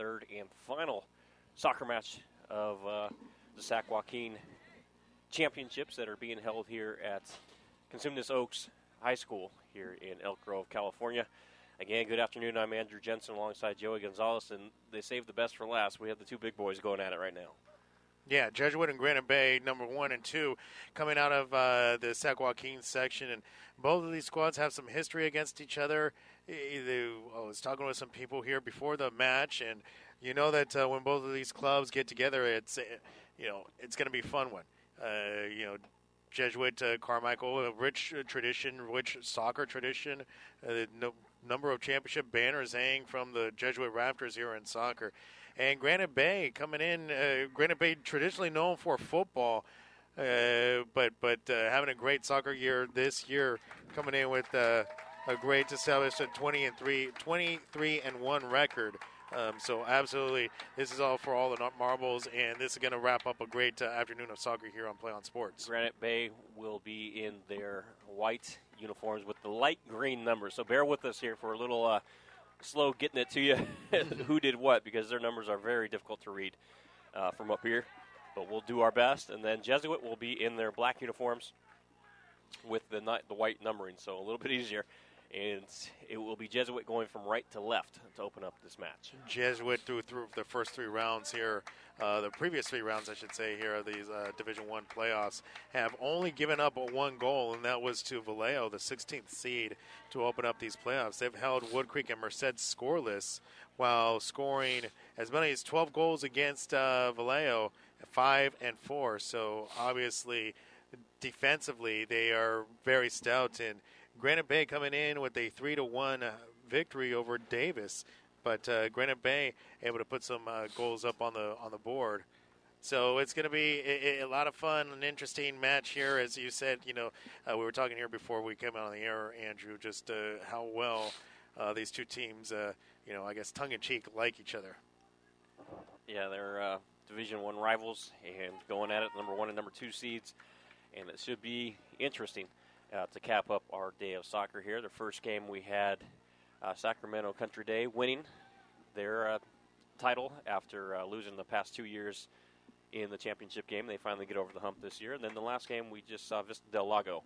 third and final soccer match of the Sac-Joaquin championships that are being held here at Cosumnes Oaks High School here in Elk Grove, California. Again, good afternoon. I'm Andrew Jensen alongside Joey Gonzalez, and they saved the best for last. We have the two big boys going at it right now. Yeah, Jesuit and Granite Bay, number 1 and 2, coming out of the Sac-Joaquin section. And both of these squads have some history against each other. I was talking with some people here before the match, and you know that when both of these clubs get together, it's going to be a fun one. Jesuit, Carmichael, a rich tradition, rich soccer tradition, number of championship banners hang from the Jesuit Raptors here in soccer. And Granite Bay coming in, Granite Bay traditionally known for football, but having a great soccer year this year, coming in with a great established 23-1 record. So absolutely, this is all for all the marbles, and this is going to wrap up a great afternoon of soccer here on PlayOn Sports. Granite Bay will be in their white uniforms with the light green numbers. So bear with us here for a little slow getting it to you who did what, because their numbers are very difficult to read from up here. But we'll do our best. And then Jesuit will be in their black uniforms with the white numbering, so a little bit easier. And it will be Jesuit going from right to left to open up this match. Jesuit through the first 3 rounds here, the previous 3 rounds, I should say, here of these Division I playoffs, have only given up 1 goal, and that was to Vallejo, the 16th seed, to open up these playoffs. They've held Wood Creek and Merced scoreless while scoring as many as 12 goals against Vallejo, 5 and 4. So obviously, defensively, they are very stout. And Granite Bay coming in with a 3-1 victory over Davis, but Granite Bay able to put some goals up on the board. So it's going to be a lot of fun, an interesting match here, as you said. We were talking here before we came out on the air, Andrew, just how well these two teams, I guess tongue-in-cheek, like each other. Yeah, they're Division I rivals and going at it, number 1 and number 2 seeds, and it should be interesting. To cap up our day of soccer here. The first game we had Sacramento Country Day winning their title after losing the past 2 years in the championship game. They finally get over the hump this year. And then the last game we just saw Vista Del Lago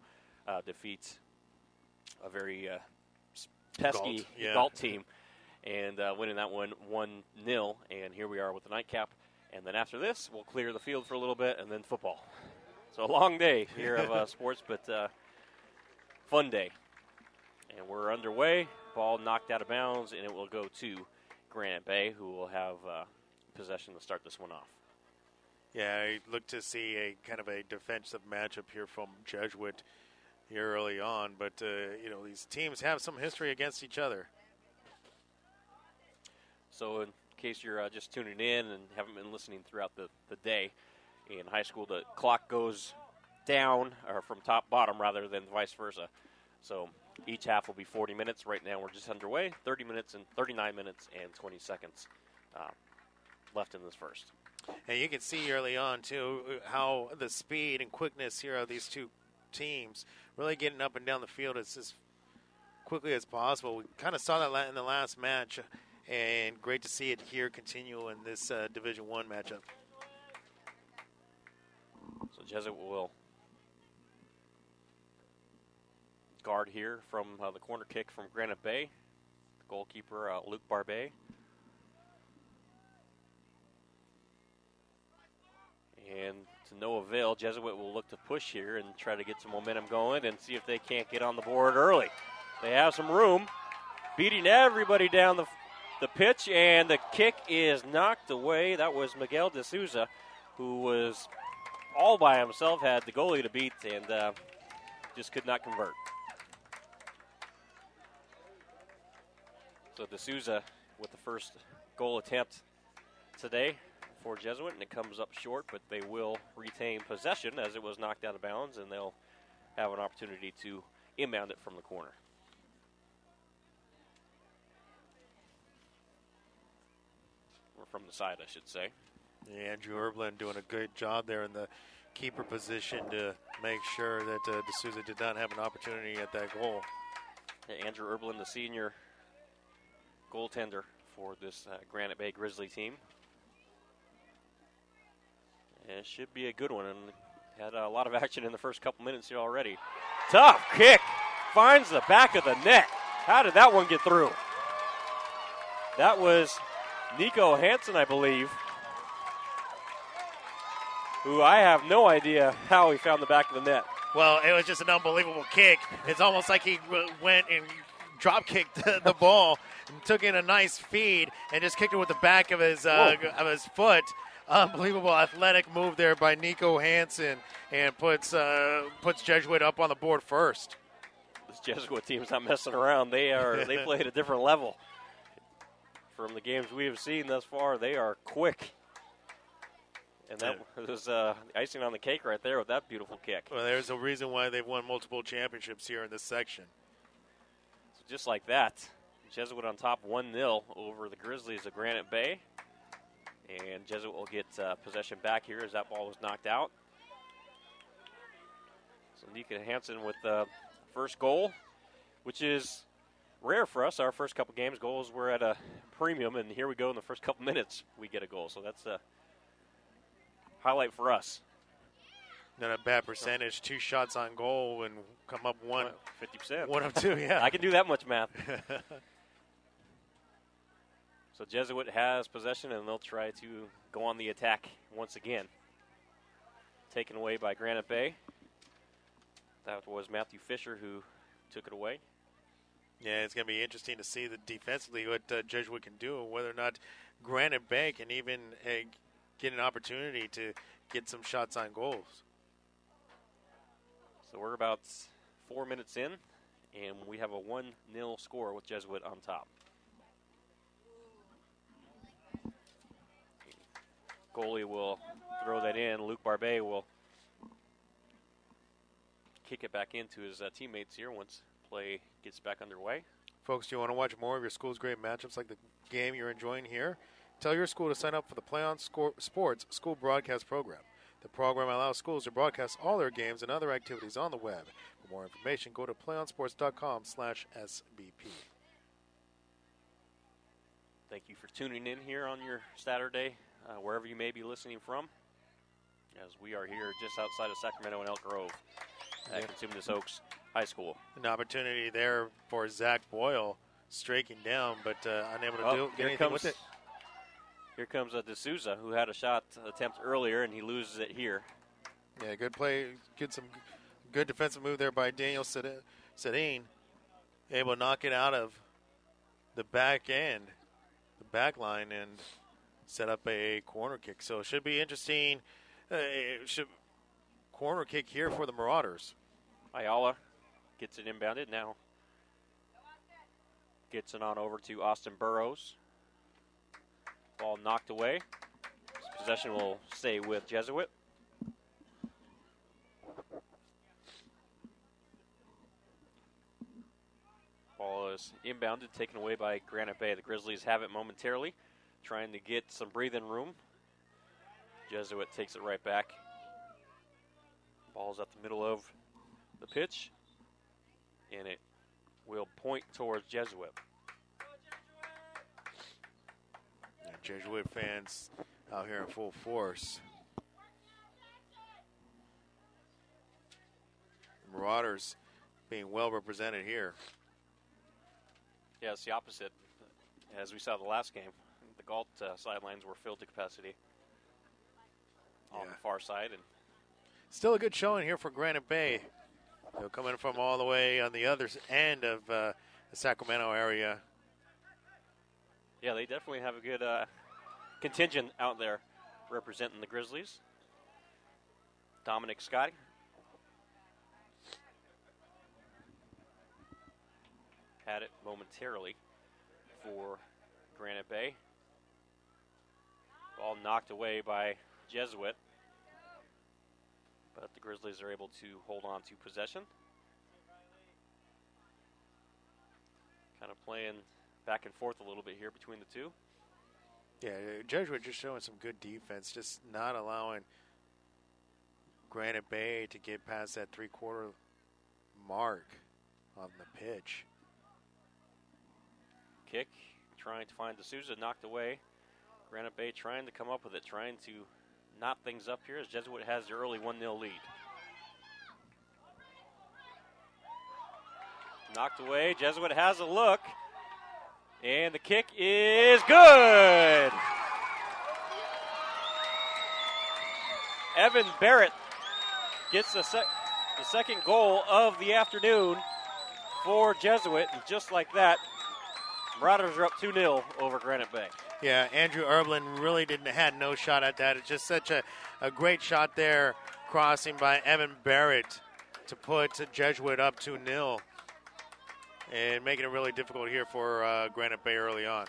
defeat a very pesky Galt team and winning that one 1-0. And here we are with the nightcap. And then after this, we'll clear the field for a little bit and then football. So a long day here of sports, but fun day. And we're underway. Ball knocked out of bounds, and it will go to Granite Bay, who will have possession to start this one off. Yeah, I look to see a kind of a defensive matchup here from Jesuit here early on. But, these teams have some history against each other. So in case you're just tuning in and haven't been listening throughout the day, in high school the clock goes down, or from top bottom rather than vice versa. So each half will be 40 minutes. Right now we're just underway, 39 minutes and 20 seconds left in this first. And you can see early on, too, how the speed and quickness here of these two teams really getting up and down the field as quickly as possible. We kind of saw that in the last match, and great to see it here continue in this Division I matchup. So Jesuit will guard here from the corner kick from Granite Bay. The goalkeeper, Luke Barbet. And to no avail, Jesuit will look to push here and try to get some momentum going and see if they can't get on the board early. They have some room, beating everybody down the pitch, and the kick is knocked away. That was Miguel De Souza, who was all by himself, had the goalie to beat, and just could not convert. So De Souza with the first goal attempt today for Jesuit, and it comes up short, but they will retain possession as it was knocked out of bounds, and they'll have an opportunity to inbound it from the corner. Or from the side, I should say. Yeah, Andrew Erblin doing a great job there in the keeper position to make sure that De Souza did not have an opportunity at that goal. Yeah, Andrew Erblin, the senior goaltender for this Granite Bay Grizzly team. And it should be a good one, and had a lot of action in the first couple minutes here already. Tough kick, finds the back of the net. How did that one get through? That was Nico Hansen, I believe, who I have no idea how he found the back of the net. Well, it was just an unbelievable kick. It's almost like he went and drop kicked the ball and took in a nice feed and just kicked it with the back of his foot. Unbelievable athletic move there by Nico Hansen, and puts Jesuit up on the board first. This Jesuit team's not messing around. They play at a different level. From the games we have seen thus far, they are quick. And that was icing on the cake right there with that beautiful kick. Well, there's a reason why they've won multiple championships here in this section. So just like that, Jesuit on top 1-0 over the Grizzlies of Granite Bay. And Jesuit will get possession back here as that ball was knocked out. So Nico Hansen with the first goal, which is rare for us. Our first couple games, goals were at a premium, and here we go in the first couple minutes, we get a goal. So that's a highlight for us. Not a bad percentage. 2 shots on goal and come up 50%. 1 of 2, yeah. I can do that much math. So Jesuit has possession, and they'll try to go on the attack once again. Taken away by Granite Bay. That was Matthew Fisher who took it away. Yeah, it's going to be interesting to see defensively what Jesuit can do, and whether or not Granite Bay can even get an opportunity to get some shots on goals. So we're about 4 minutes in, and we have a 1-0 score with Jesuit on top. Goalie will throw that in. Luke Barbet will kick it back into his teammates here once play gets back underway. Folks, do you want to watch more of your school's great matchups like the game you're enjoying here? Tell your school to sign up for the PlayOn Sports School Broadcast Program. The program allows schools to broadcast all their games and other activities on the web. For more information, go to playonsports.com/SBP. Thank you for tuning in here on your Saturday, wherever you may be listening from, as we are here just outside of Sacramento and Elk Grove at Cosumnes Oaks High School. An opportunity there for Zach Boyle, striking down, but unable to get anything with it. Here comes D'Souza, who had a shot attempt earlier, and he loses it here. Yeah, good play. Some good defensive move there by Daniel Sedin. Able to knock it out of the back end, the back line, and set up a corner kick. So it should be interesting. Corner kick here for the Marauders. Ayala gets it inbounded now. Gets it on over to Austin Burrows. Ball knocked away. Possession will stay with Jesuit. Ball is inbounded, taken away by Granite Bay. The Grizzlies have it momentarily, trying to get some breathing room. Jesuit takes it right back. Ball's at the middle of the pitch, and it will point towards Jesuit. Jesuit fans out here in full force. Marauders being well represented here. Yeah, it's the opposite. As we saw the last game, the Galt sidelines were filled to capacity on the far side. And still a good showing here for Granite Bay. They're coming from all the way on the other end of the Sacramento area. Yeah, they definitely have a good contingent out there representing the Grizzlies. Dominic Scotty. Had it momentarily for Granite Bay. Ball knocked away by Jesuit. But the Grizzlies are able to hold on to possession. Kind of playing back and forth a little bit here between the two. Yeah, Jesuit just showing some good defense, just not allowing Granite Bay to get past that three-quarter mark on the pitch. Kick trying to find D'Souza, knocked away. Granite Bay trying to come up with it, trying to knot things up here as Jesuit has the early 1-0 lead. Knocked away. Jesuit has a look. And the kick is good. Evan Barrett gets the second goal of the afternoon for Jesuit. And just like that, Marauders are up 2-0 over Granite Bay. Yeah, Andrew Erblin really had no shot at that. It's just such a great shot there, crossing by Evan Barrett to put Jesuit up 2-0. And making it really difficult here for Granite Bay early on.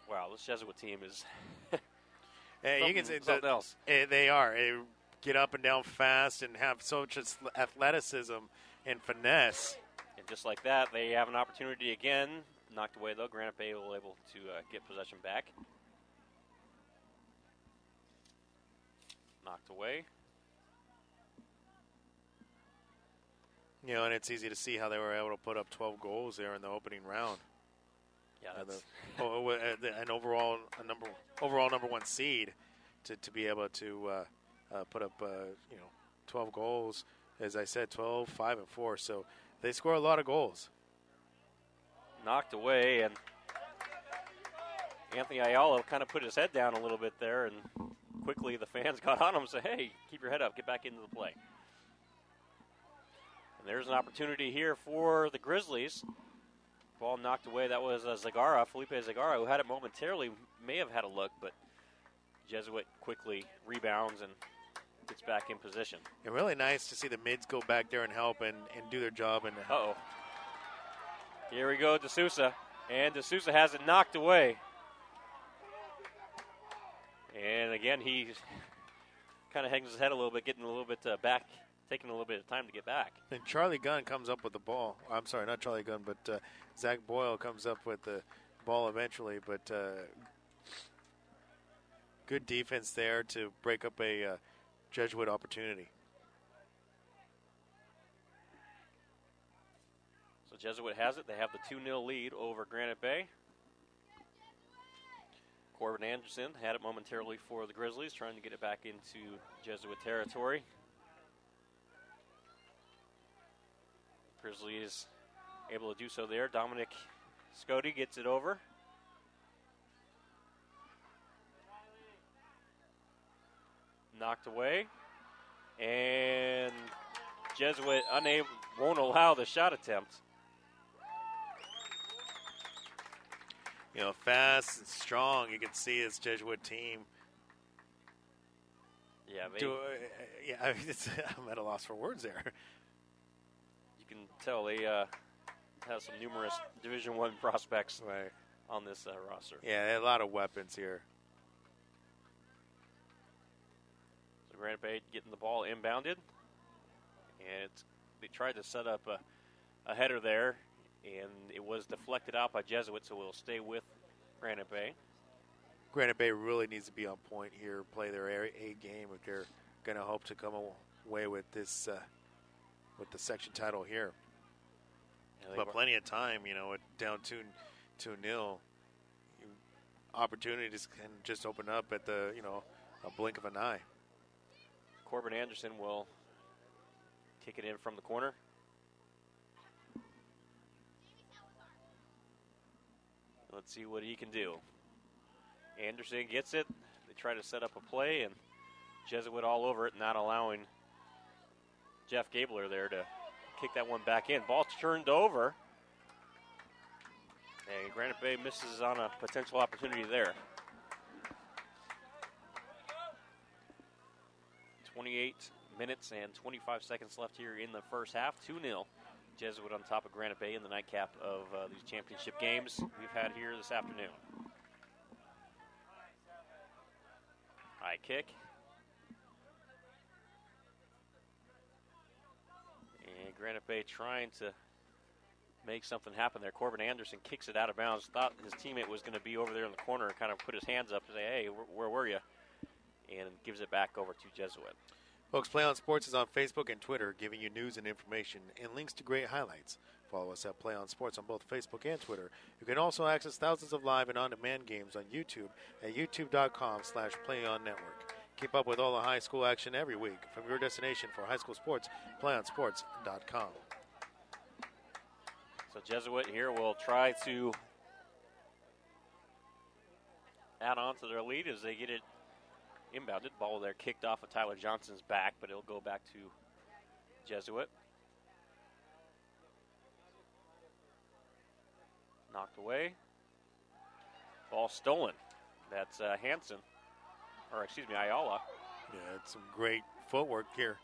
Wow, this Jesuit team is you can say something else. They are. They get up and down fast and have so much athleticism and finesse. And just like that, they have an opportunity again. Knocked away, though. Granite Bay will able to get possession back. Knocked away. You know, and it's easy to see how they were able to put up 12 goals there in the opening round. Yeah, that's an overall number one seed to be able to put up 12 goals. As I said, 12, 5, and 4. So they score a lot of goals. Knocked away, and Anthony Ayala kind of put his head down a little bit there, and quickly the fans got on him and said, "Hey, keep your head up, get back into the play." And there's an opportunity here for the Grizzlies. Ball knocked away. That was Felipe Zagara, who had it momentarily, may have had a look, but Jesuit quickly rebounds and gets back in position. And really nice to see the mids go back there and help and do their job. And uh-oh. Here we go, D'Souza. And D'Souza has it knocked away. And again, he kind of hangs his head a little bit, getting a little bit back, taking a little bit of time to get back. And Charlie Gunn comes up with the ball. I'm sorry, not Charlie Gunn, but Zach Boyle comes up with the ball eventually. But good defense there to break up a Jesuit opportunity. So Jesuit has it. They have the 2-0 lead over Granite Bay. Corbin Anderson had it momentarily for the Grizzlies, trying to get it back into Jesuit territory. Grizzlies able to do so there. Dominic Scotty gets it over. Knocked away. And Jesuit won't allow the shot attempt. You know, fast and strong. You can see this Jesuit team. Yeah, I'm at a loss for words there. You can tell they have some numerous Division I prospects on this roster. Yeah, a lot of weapons here. So Granite Bay getting the ball inbounded. And they tried to set up a header there, and it was deflected out by Jesuit, so we'll stay with Granite Bay. Granite Bay really needs to be on point here, play their A game if they're going to hope to come away with this, with the section title here. Yeah, but plenty of time, you know, down 2-0. Opportunities can just open up at the, a blink of an eye. Corbin Anderson will kick it in from the corner. Let's see what he can do. Anderson gets it. They try to set up a play, and Jesuit all over it, not allowing Jeff Gabler there to kick that one back in. Ball turned over. And Granite Bay misses on a potential opportunity there. 28 minutes and 25 seconds left here in the first half. 2-0. Jesuit on top of Granite Bay in the nightcap of these championship games we've had here this afternoon. High kick. And Granite Bay trying to make something happen there. Corbin Anderson kicks it out of bounds. Thought his teammate was going to be over there in the corner and kind of put his hands up to say, hey, where were you? And gives it back over to Jesuit. Folks, PlayOn Sports is on Facebook and Twitter, giving you news and information and links to great highlights Follow us at PlayOn Sports on both Facebook and Twitter. You can also access thousands of live and on-demand games on YouTube at youtube.com/PlayOnNetwork. Keep up with all the high school action every week from your destination for high school sports, PlayOnSports.com. So Jesuit here will try to add on to their lead as they get it inbounded. Ball there kicked off of Tyler Johnson's back, but it'll go back to Jesuit. Knocked away. Ball stolen. That's Hansen, or excuse me, Ayala. Yeah, it's some great footwork here.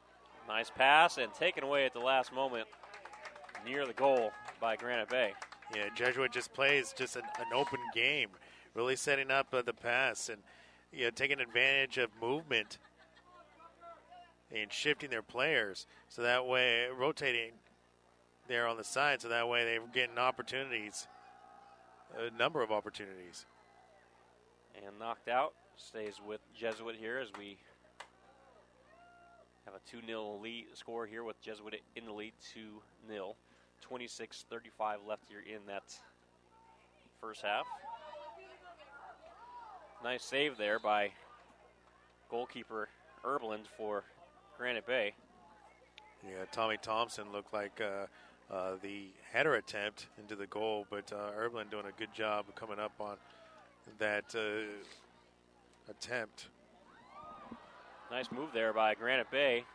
Nice pass and taken away at the last moment near the goal by Granite Bay. Yeah, Jesuit just plays just an open game, really setting up the pass and taking advantage of movement and shifting their players so that way, rotating there on the side, so that way they're getting opportunities, a number of opportunities. And knocked out, stays with Jesuit here as we have a 2-0 lead score here with Jesuit in the lead 2-0. 26:35 left here in that first half. Nice save there by goalkeeper Erblund for Granite Bay. Yeah, Tommy Thompson looked like the header attempt into the goal, but Erblund doing a good job of coming up on that attempt. Nice move there by Granite Bay.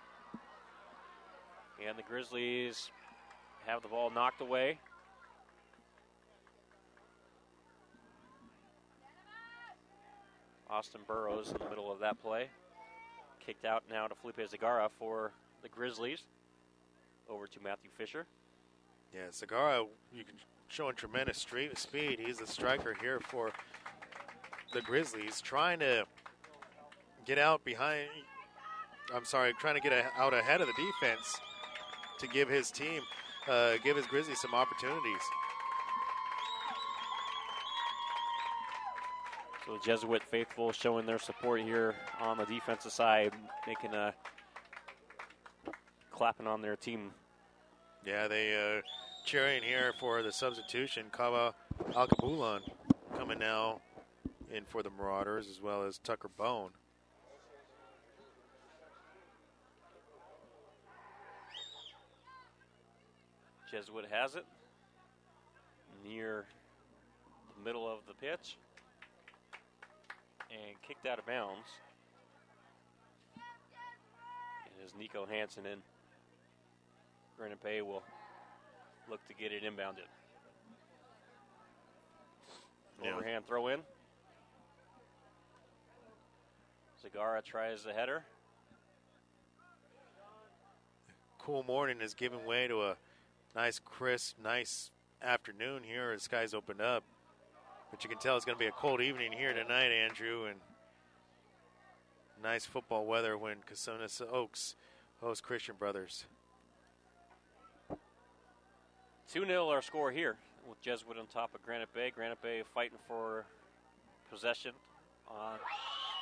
And the Grizzlies have the ball knocked away. Austin Burrows in the middle of that play. Kicked out now to Felipe Zagara for the Grizzlies. Over to Matthew Fisher. Yeah, Zagara, you can showing tremendous speed. He's the striker here for the Grizzlies, trying to get out behind. Trying to get out ahead of the defense to give his team, give his Grizzlies some opportunities. So Jesuit faithful showing their support here on the defensive side, making a clapping on their team. Yeah, they cheering here for the substitution. Kava Alkabulan coming now in for the Marauders, as well as Tucker Bone. Jesuit has it near the middle of the pitch and kicked out of bounds. And as Nico Hansen in, Granite Bay will look to get it inbounded. Overhand throw in. Zagara tries the header. Cool morning is giving way to a nice, crisp, nice afternoon here as skies opened up. But you can tell it's going to be a cold evening here tonight, Andrew, and nice football weather when Cosumnes Oaks host Christian Brothers. 2-0 our score here with Jesuit on top of Granite Bay. Granite Bay fighting for possession on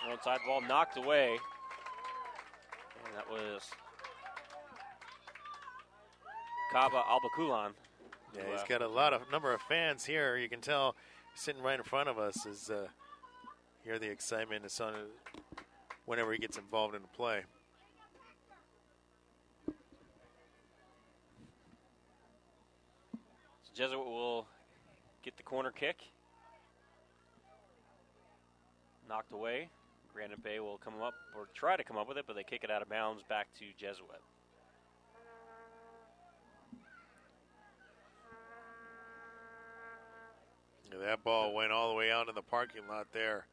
their own side. Ball knocked away. And that was Kaba Albakulan. Yeah, he's got a number of fans here. You can tell sitting right in front of us is hear the excitement is on whenever he gets involved in the play. So Jesuit will get the corner kick. Knocked away. Granite Bay will come up or try to come up with it, but they kick it out of bounds back to Jesuit. Yeah, that ball went all the way out in the parking lot there.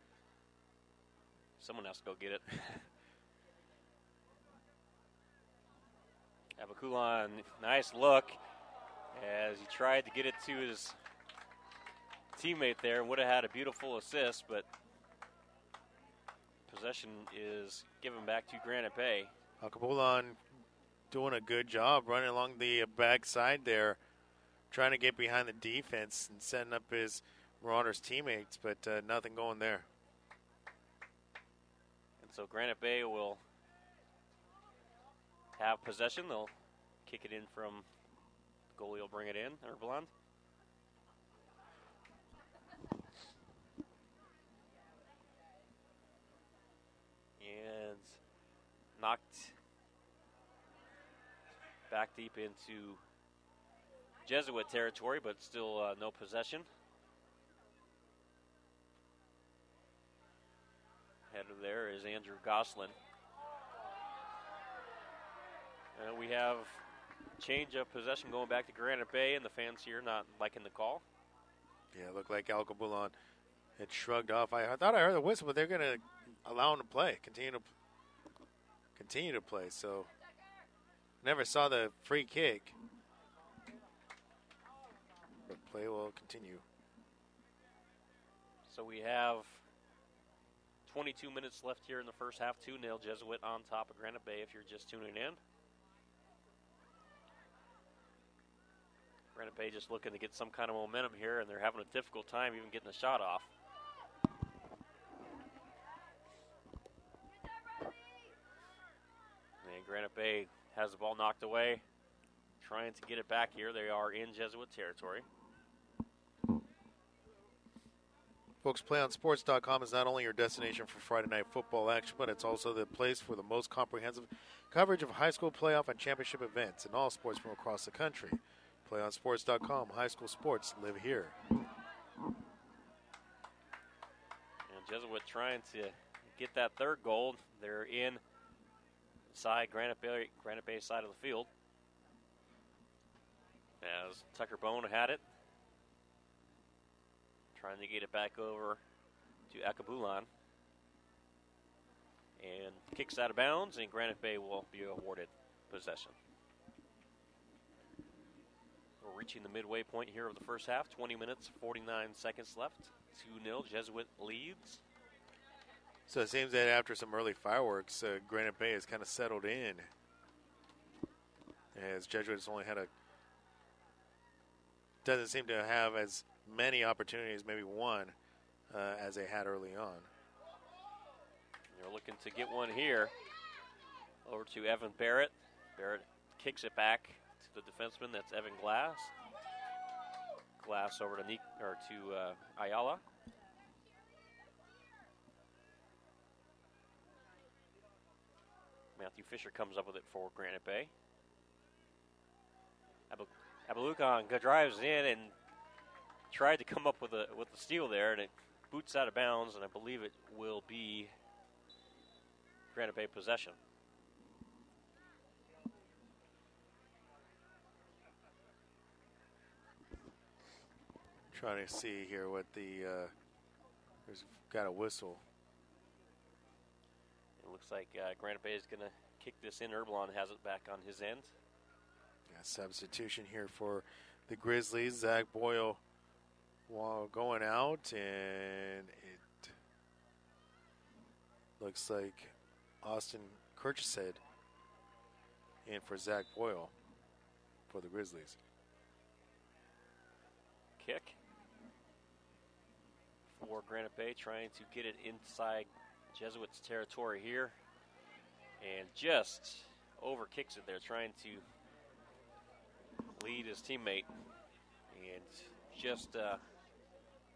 Someone has to go get it. Abakulan, nice look as he tried to get it to his teammate there. Would have had a beautiful assist, but possession is given back to Granite Bay. Alkabulan doing a good job running along the back side there, trying to get behind the defense and setting up his Marauders teammates, but nothing going there. And so Granite Bay will have possession. They'll kick it in from the Goalie will bring it in, Herblond. And knocked back deep into Jesuit territory, but still no possession. Header there is Andrew Goslin. And we have change of possession going back to Granite Bay, and the fans here not liking the call. Yeah, it looked like Alcabulan had shrugged off. I thought I heard the whistle, but they're going to allow him to play, continue to play. So never saw the free kick. But play will continue. So we have 22 minutes left here in the first half. 2-0 Jesuit on top of Granite Bay if you're just tuning in. Granite Bay just looking to get some kind of momentum here, and they're having a difficult time even getting a shot off. And Granite Bay has the ball knocked away, trying to get it back here. They are in Jesuit territory. Folks, PlayOnSports.com is not only your destination for Friday night football action, but it's also the place for the most comprehensive coverage of high school playoff and championship events in all sports from across the country. PlayOnSports.com, high school sports live here. And Jesuit trying to get that third goal. They're inside Granite Bay side of the field. As Tucker Bone had it. Trying to get it back over to Akabulan. And kicks out of bounds, and Granite Bay will be awarded possession. We're reaching the midway point here of the first half. 20 minutes, 49 seconds left. 2-0, Jesuit leads. So it seems that after some early fireworks, Granite Bay has kind of settled in. As Jesuits only had doesn't seem to have as many opportunities, maybe one, as they had early on. They're looking to get one here. Over to Evan Barrett. Barrett kicks it back to the defenseman. That's Evan Glass. Glass over to Ayala. Matthew Fisher comes up with it for Granite Bay. Abalukan drives in and tried to come up with the steal there, and it boots out of bounds, and I believe it will be Granite Bay possession. Trying to see here what there's got a whistle. It looks like Granite Bay is going to kick this in. Herblond has it back on his end. Yeah, substitution here for the Grizzlies. Zach Boyle going out, and it looks like Austin Kirchhead in for Zach Boyle for the Grizzlies. Kick for Granite Bay, trying to get it inside Jesuits territory here, and just over kicks it there, trying to lead his teammate, and just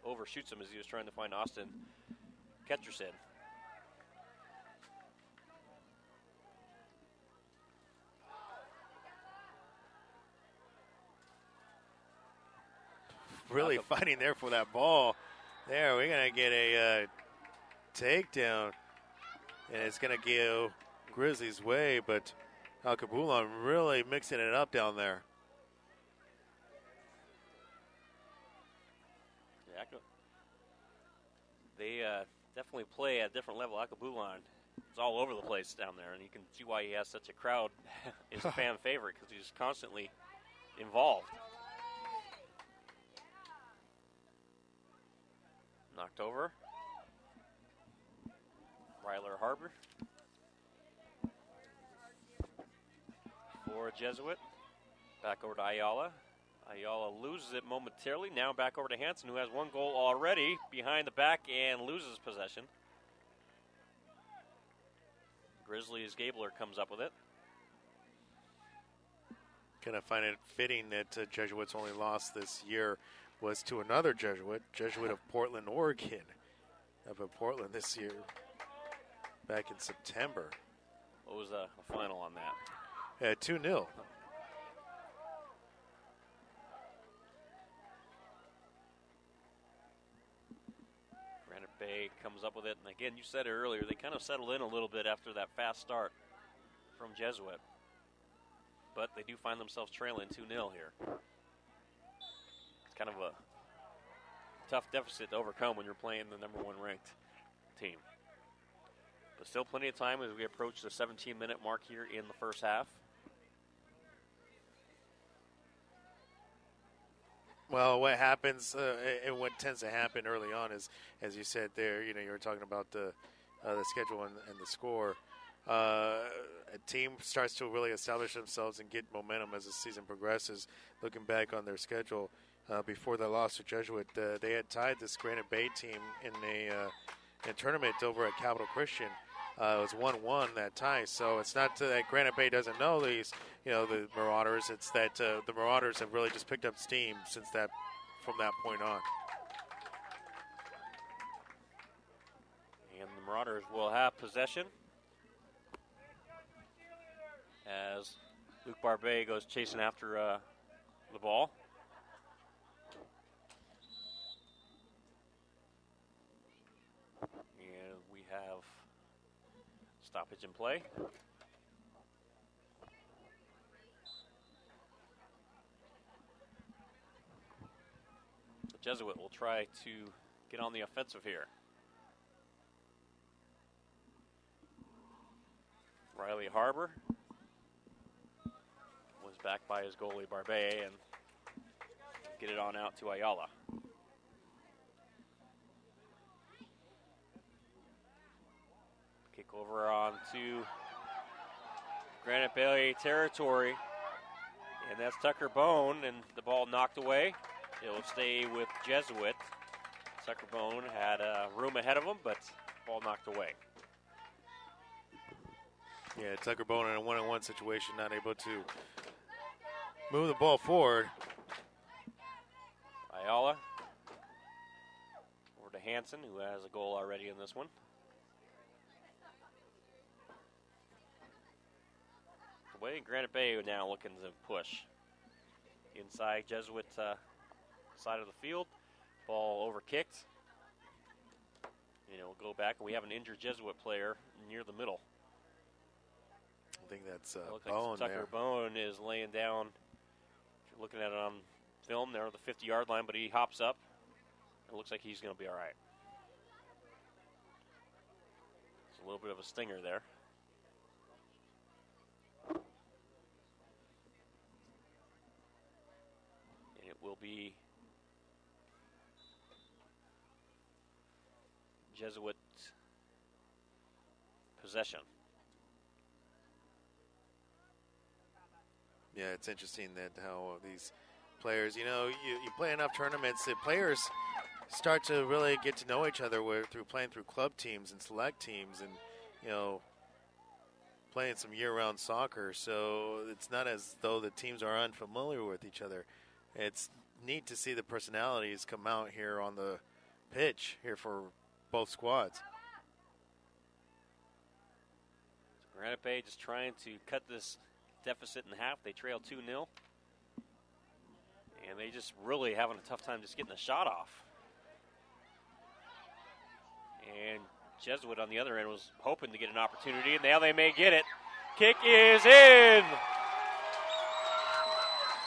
overshoots him as he was trying to find Austin Ketcherson. Really fighting there for that ball. There, we're going to get a takedown, and it's going to go Grizzlies' way, but Alcabulan really mixing it up down there. Yeah, they definitely play at a different level. Alcabulan is all over the place down there, and you can see why he has such a crowd. He's a fan favorite because he's constantly involved. Knocked over. Ryler Harbor for Jesuit. Back over to Ayala. Ayala loses it momentarily. Now back over to Hansen, who has one goal already behind the back and loses possession. Grizzlies Gabler comes up with it. Kind of find it fitting that Jesuit's only loss this year was to another Jesuit of Portland, Oregon, up in Portland this year, back in September. What was the final on that? 2-0. Granite Bay comes up with it, and again, you said it earlier, they kind of settled in a little bit after that fast start from Jesuit. But they do find themselves trailing 2-0 here. It's kind of a tough deficit to overcome when you're playing the number 1 ranked team. But still plenty of time as we approach the 17-minute mark here in the first half. Well, what happens and what tends to happen early on is, as you said there, you were talking about the schedule and the score. A team starts to really establish themselves and get momentum as the season progresses. Looking back on their schedule, before they lost to Jesuit, they had tied this Granite Bay team in a tournament over at Capital Christian. It was 1-1 that tie, so it's not that Granite Bay doesn't know these, the Marauders. It's that the Marauders have really just picked up steam from that point on. And the Marauders will have possession as Luke Barbet goes chasing after the ball. And we have stoppage in play. The Jesuit will try to get on the offensive here. Riley Harbor was backed by his goalie Barbet and get it on out to Ayala. Kick over on to Granite Bay territory, and that's Tucker Bone, and the ball knocked away. It'll stay with Jesuit. Tucker Bone had room ahead of him, but ball knocked away. Yeah, Tucker Bone in a one-on-one situation, not able to move the ball forward. Ayala over to Hansen, who has a goal already in this one. Way Granite Bay now looking to push inside Jesuit side of the field. Ball over kicked. We'll go back, and we have an injured Jesuit player near the middle. I think that's Bone. Tucker Bone is laying down. If you're looking at it on film, they're on the 50-yard line, but he hops up. It looks like he's going to be all right. It's a little bit of a stinger there. And it will be Jesuit possession. Yeah, it's interesting that how these players, you play enough tournaments, the players start to really get to know each other through playing through club teams and select teams and, playing some year-round soccer. So it's not as though the teams are unfamiliar with each other. It's neat to see the personalities come out here on the pitch here for both squads. So Granite Bay just trying to cut this deficit in half. They trail 2-0. And they just really having a tough time just getting a shot off. And Jesuit on the other end was hoping to get an opportunity, and now they may get it. Kick is in!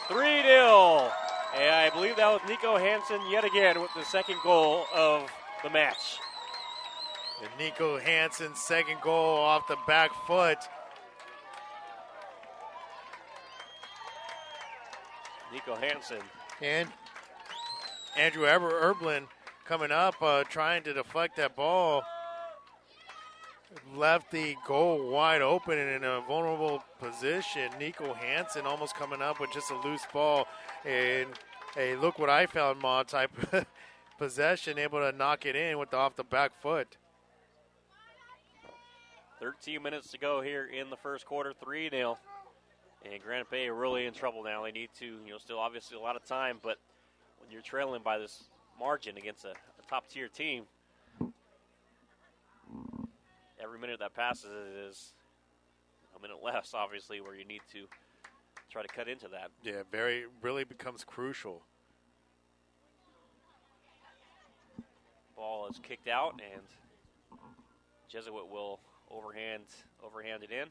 3-0. And I believe that was Nico Hansen yet again with the second goal of the match. And Nico Hansen's second goal off the back foot. Nico Hansen. And Andrew Erblin coming up, trying to deflect that ball. Left the goal wide open and in a vulnerable position. Nico Hansen almost coming up with just a loose ball. And a look what I found, Ma type possession, able to knock it in with off the back foot. 13 minutes to go here in the first quarter, 3-0. And Granite Bay are really in trouble now. They need to, still obviously a lot of time, but when you're trailing by this margin against a top-tier team, every minute that passes is a minute less, obviously, where you need to try to cut into that. Yeah, really becomes crucial. Ball is kicked out, and Jesuit will overhand it in.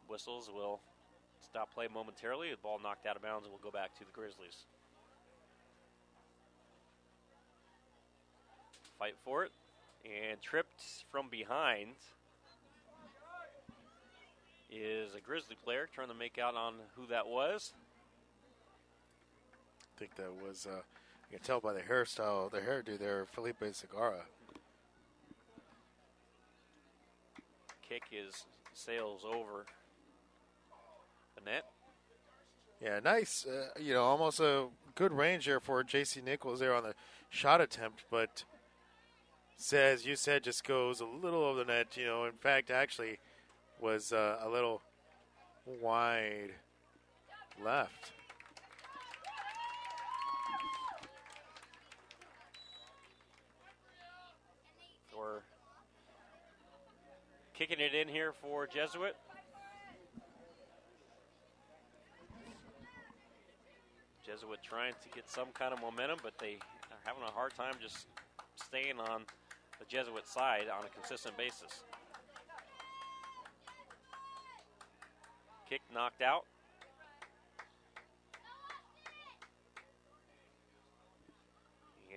Whistles will stop play momentarily. The ball knocked out of bounds and will go back to the Grizzlies. Fight for it, and tripped from behind is a Grizzly player, trying to make out on who that was. I think that was, you can tell by the hairstyle, the hairdo there, Felipe Segarra. Kick sails over the net. Yeah, nice. Almost a good range there for J.C. Nichols there on the shot attempt, but as you said, just goes a little over the net. In fact, actually was a little wide left. We're kicking it in here for Jesuit. Jesuit trying to get some kind of momentum, but they are having a hard time just staying on the Jesuit side on a consistent basis. Kick knocked out.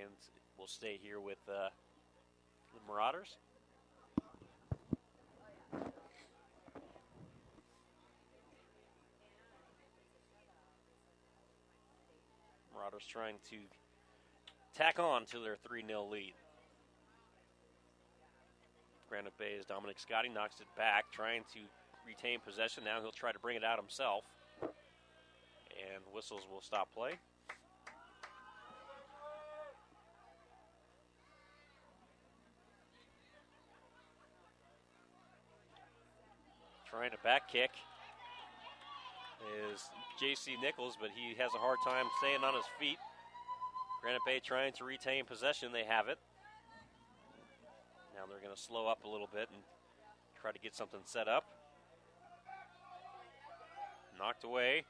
And we'll stay here with the Marauders. Marauders trying to tack on to their 3-0 lead. Granite Bay's Dominic Scotty knocks it back, trying to retain possession. Now he'll try to bring it out himself. And whistles will stop play. Trying to back kick is J.C. Nichols, but he has a hard time staying on his feet. Granite Bay trying to retain possession. They have it. Now they're going to slow up a little bit and try to get something set up. Knocked away,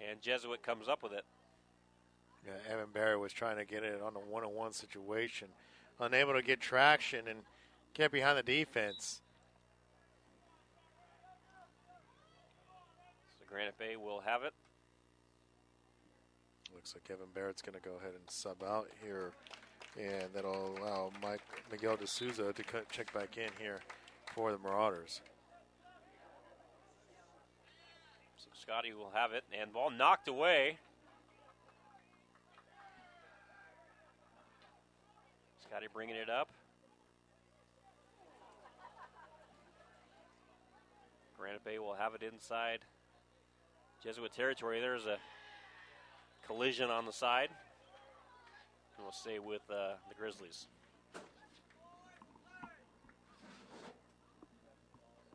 and Jesuit comes up with it. Yeah, Evan Barry was trying to get it on a one-on-one situation. Unable to get traction and get behind the defense. So Granite Bay will have it. Looks like Evan Barrett's going to go ahead and sub out here. And that'll allow Miguel D'Souza to check back in here for the Marauders. So Scotty will have it, and ball knocked away. Scotty bringing it up. Granite Bay will have it inside Jesuit territory. There's a collision on the side. And we'll stay with the Grizzlies.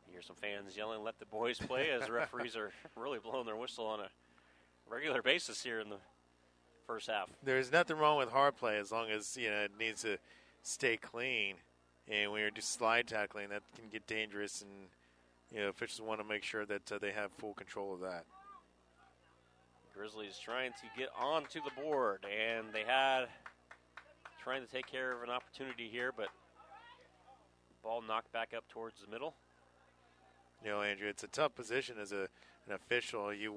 You hear some fans yelling, "Let the boys play," as the referees are really blowing their whistle on a regular basis here in the first half. There's nothing wrong with hard play as long as it needs to stay clean. And when you're just slide tackling, that can get dangerous, and officials want to make sure that they have full control of that. Grizzlies trying to get onto the board, and they had trying to take care of an opportunity here, but ball knocked back up towards the middle. Andrew, it's a tough position as an official. You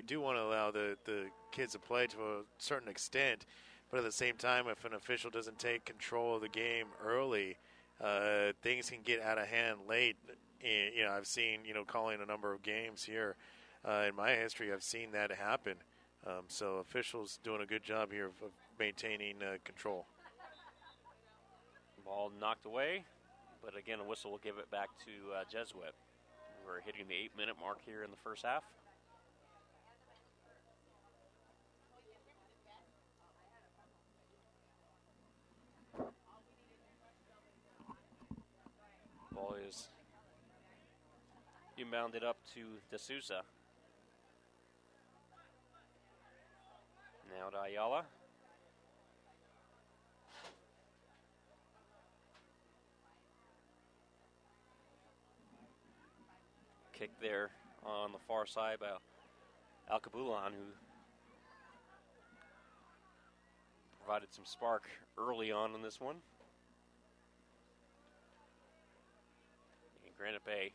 do want to allow the kids to play to a certain extent, but at the same time, if an official doesn't take control of the game early, things can get out of hand late. And, I've seen, calling a number of games here. In my history, I've seen that happen. So officials doing a good job here of maintaining control. Ball knocked away, but again, a whistle will give it back to Jesuit. We're hitting the 8-minute mark here in the first half. Ball is inbounded up to D'Souza. Now to Ayala. Kick there on the far side by Alcabulan, who provided some spark early on in this one. And Granite Bay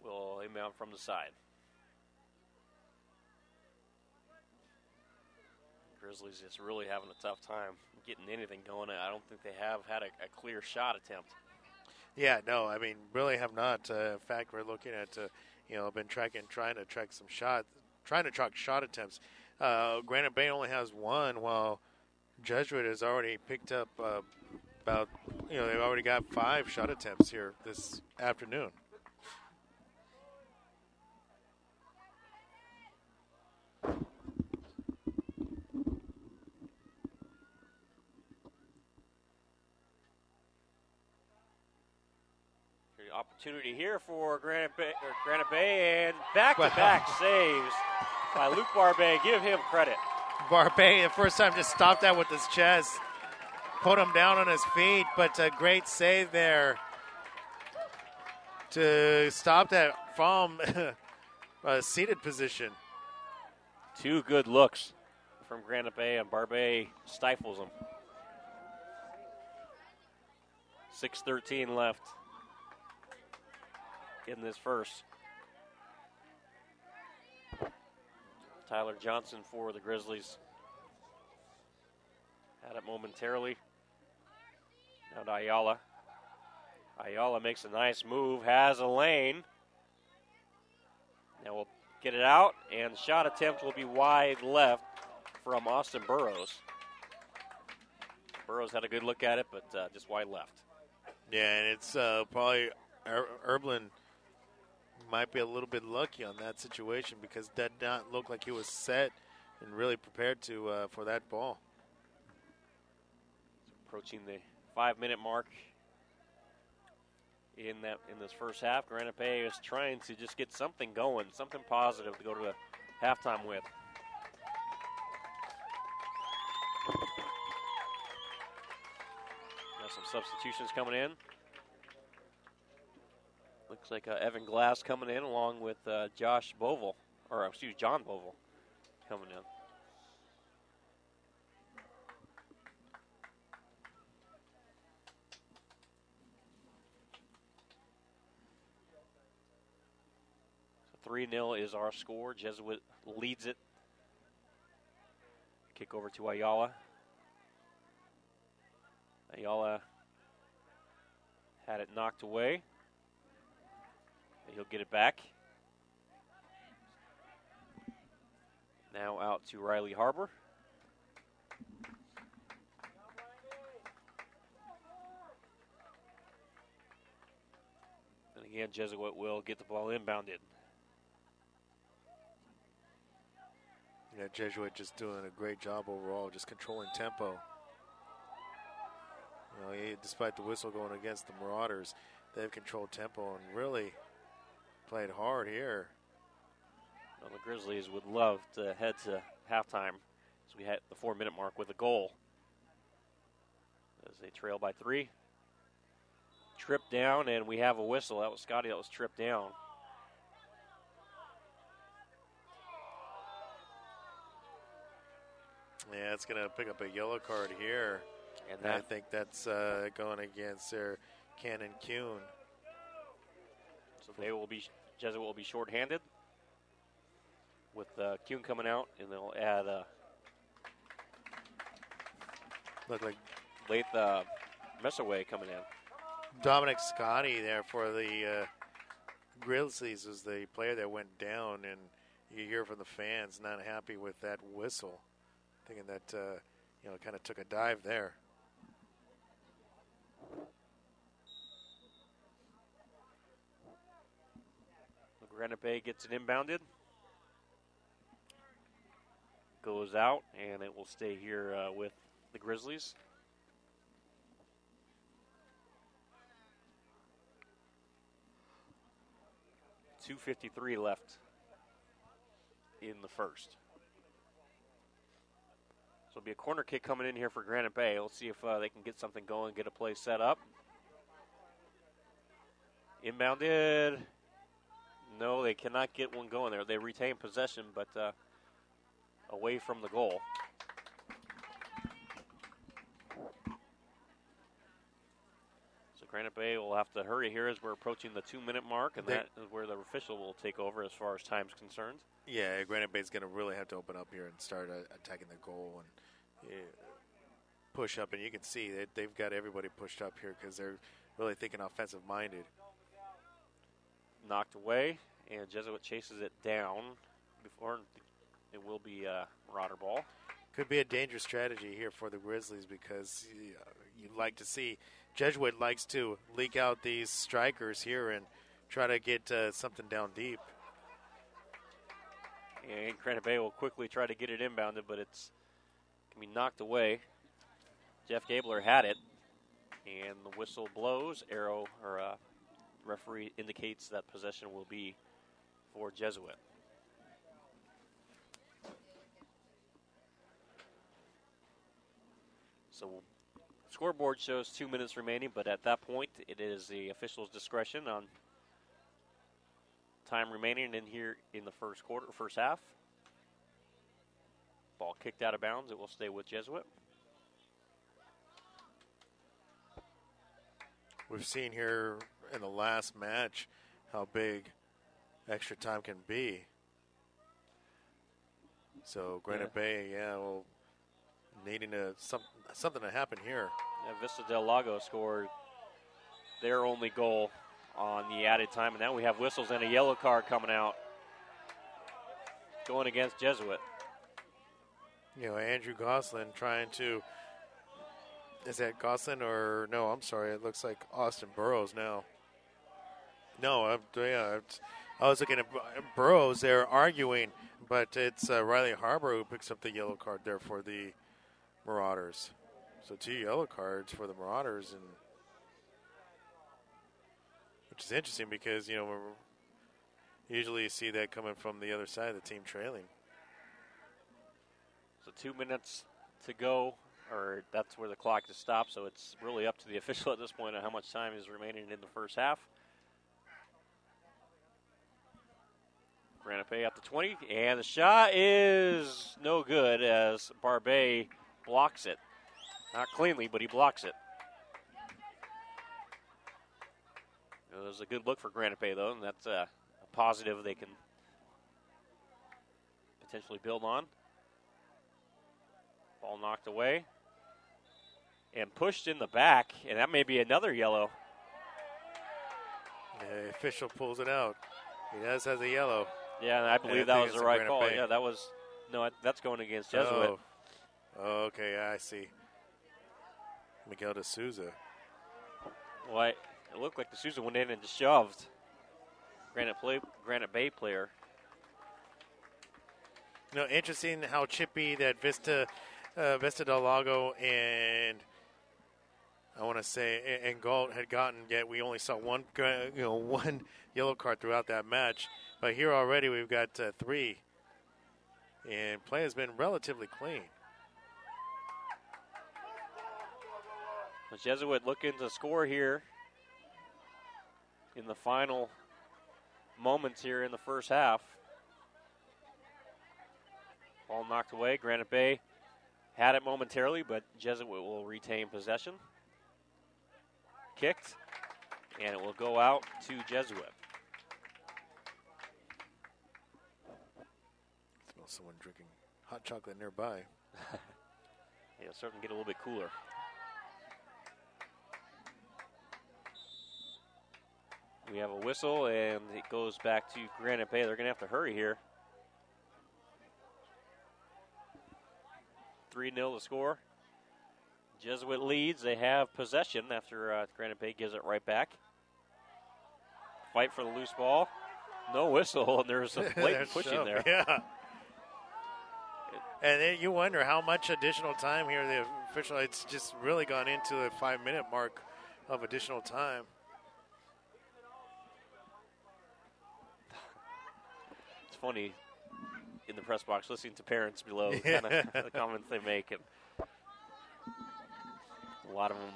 will inbound from the side. Grizzlies just really having a tough time getting anything going. I don't think they have had a clear shot attempt. Yeah, no, I mean, really have not. In fact, we're looking at, been trying to track some shots, trying to track shot attempts. Granite Bay only has one, while Jesuit has already picked up about, they've already got 5 shot attempts here this afternoon. Opportunity here for Granite Bay, and back-to-back saves by Luke Barbet. Give him credit. Barbet, the first time, just stopped that with his chest, put him down on his feet, but a great save there to stop that from a seated position. 2 good looks from Granite Bay, and Barbet stifles him. 6:13 left in this first. Tyler Johnson for the Grizzlies. Had it momentarily. Now to Ayala. Ayala makes a nice move, has a lane. Now we'll get it out, and the shot attempt will be wide left from Austin Burrows. Burrows had a good look at it, but just wide left. Yeah, and it's probably Erblin might be a little bit lucky on that situation, because that did not look like he was set and really prepared to for that ball. Approaching the 5-minute mark in this first half. Granite Bay is trying to just get something going, something positive to go to a halftime with. Got some substitutions coming in. Looks like Evan Glass coming in along with John Bovell coming in. So 3-0 is our score. Jesuit leads it. Kick over to Ayala. Ayala had it knocked away. He'll get it back. Now out to Riley Harbor. And again, Jesuit will get the ball inbounded. Yeah, Jesuit just doing a great job overall, just controlling tempo. Despite the whistle going against the Marauders, they've controlled tempo and really played hard here. Well, the Grizzlies would love to head to halftime as we hit the 4-minute mark with a goal. As they trail by 3. Tripped down, and we have a whistle. That was Scotty that was tripped down. Yeah, it's going to pick up a yellow card here. And I think that's going against their Cannon Kuhn. So Jesuit will be shorthanded with Kuhn coming out, and they'll add look like Laith Messaway coming in. Dominic Scotty there for the Grizzlies is the player that went down, and you hear from the fans not happy with that whistle, thinking that kind of took a dive there. Granite Bay gets it inbounded. Goes out, and it will stay here with the Grizzlies. 2:53 left in the first. So it'll be a corner kick coming in here for Granite Bay. Let's see if they can get something going, get a play set up. Inbounded. No, they cannot get one going there. They retain possession, but away from the goal. So Granite Bay will have to hurry here as we're approaching the 2-minute mark, and that is where the official will take over as far as time's concerned. Yeah, Granite Bay's going to really have to open up here and start attacking the goal and push up. And you can see that they've got everybody pushed up here because they're really thinking offensive-minded. Knocked away, and Jesuit chases it down before it will be a Marauder ball. Could be a dangerous strategy here for the Grizzlies because you'd like to see Jesuit likes to leak out these strikers here and try to get something down deep. And Granite Bay will quickly try to get it inbounded, but it's can be knocked away. Jeff Gabler had it, and the whistle blows. Referee indicates that possession will be for Jesuit. So scoreboard shows 2 minutes remaining, but at that point, it is the official's discretion on time remaining in here in the first half. Ball kicked out of bounds. It will stay with Jesuit. We've seen here in the last match how big extra time can be. So Granite Bay, well, needing something to happen here. Yeah, Vista Del Lago scored their only goal on the added time, and now we have whistles and a yellow card coming out going against Jesuit. Andrew Goslin trying to. Is that Goslin or no? I'm sorry. It looks like Austin Burrows now. No, I was looking at Burrows. They're arguing, but it's Riley Harbor who picks up the yellow card there for the Marauders. So 2 yellow cards for the Marauders, and which is interesting because usually you see that coming from the other side of the team trailing. So 2 minutes to go. Or that's where the clock is stopped, so it's really up to the official at this point on how much time is remaining in the first half. Granite Bay at the 20, and the shot is no good as Barbet blocks it. Not cleanly, but he blocks it. It was a good look for Granite Bay, though, and that's a positive they can potentially build on. Ball knocked away. And pushed in the back, and that may be another yellow. The official pulls it out. He does have a yellow. Yeah, and I believe that was the right call. Bay. Yeah, that was that's going against Jesuit. Oh, okay, I see. Miguel de Souza. Well, it looked like de Souza went in and just shoved Granite Bay player. Interesting how chippy that Vista Del Lago and I want to say and Galt had gotten. Yet we only saw one yellow card throughout that match. But here already we've got 3, and play has been relatively clean. The Jesuit looking to score here in the final moments here in the first half. Ball knocked away. Granite Bay had it momentarily, but Jesuit will retain possession. Kicked, and it will go out to Jesuit. Smell someone drinking hot chocolate nearby. Yeah, starting to get a little bit cooler. We have a whistle, and it goes back to Granite Bay. They're going to have to hurry here. 3-0 to score. Jesuit leads. They have possession after Granite Bay gives it right back. Fight for the loose ball. No whistle, and there's a blatant pushing there. Yeah. And then you wonder how much additional time here the official, it's just really gone into the 5-minute mark of additional time. funny in the press box listening to parents below, kind of the comments they make, and a lot of them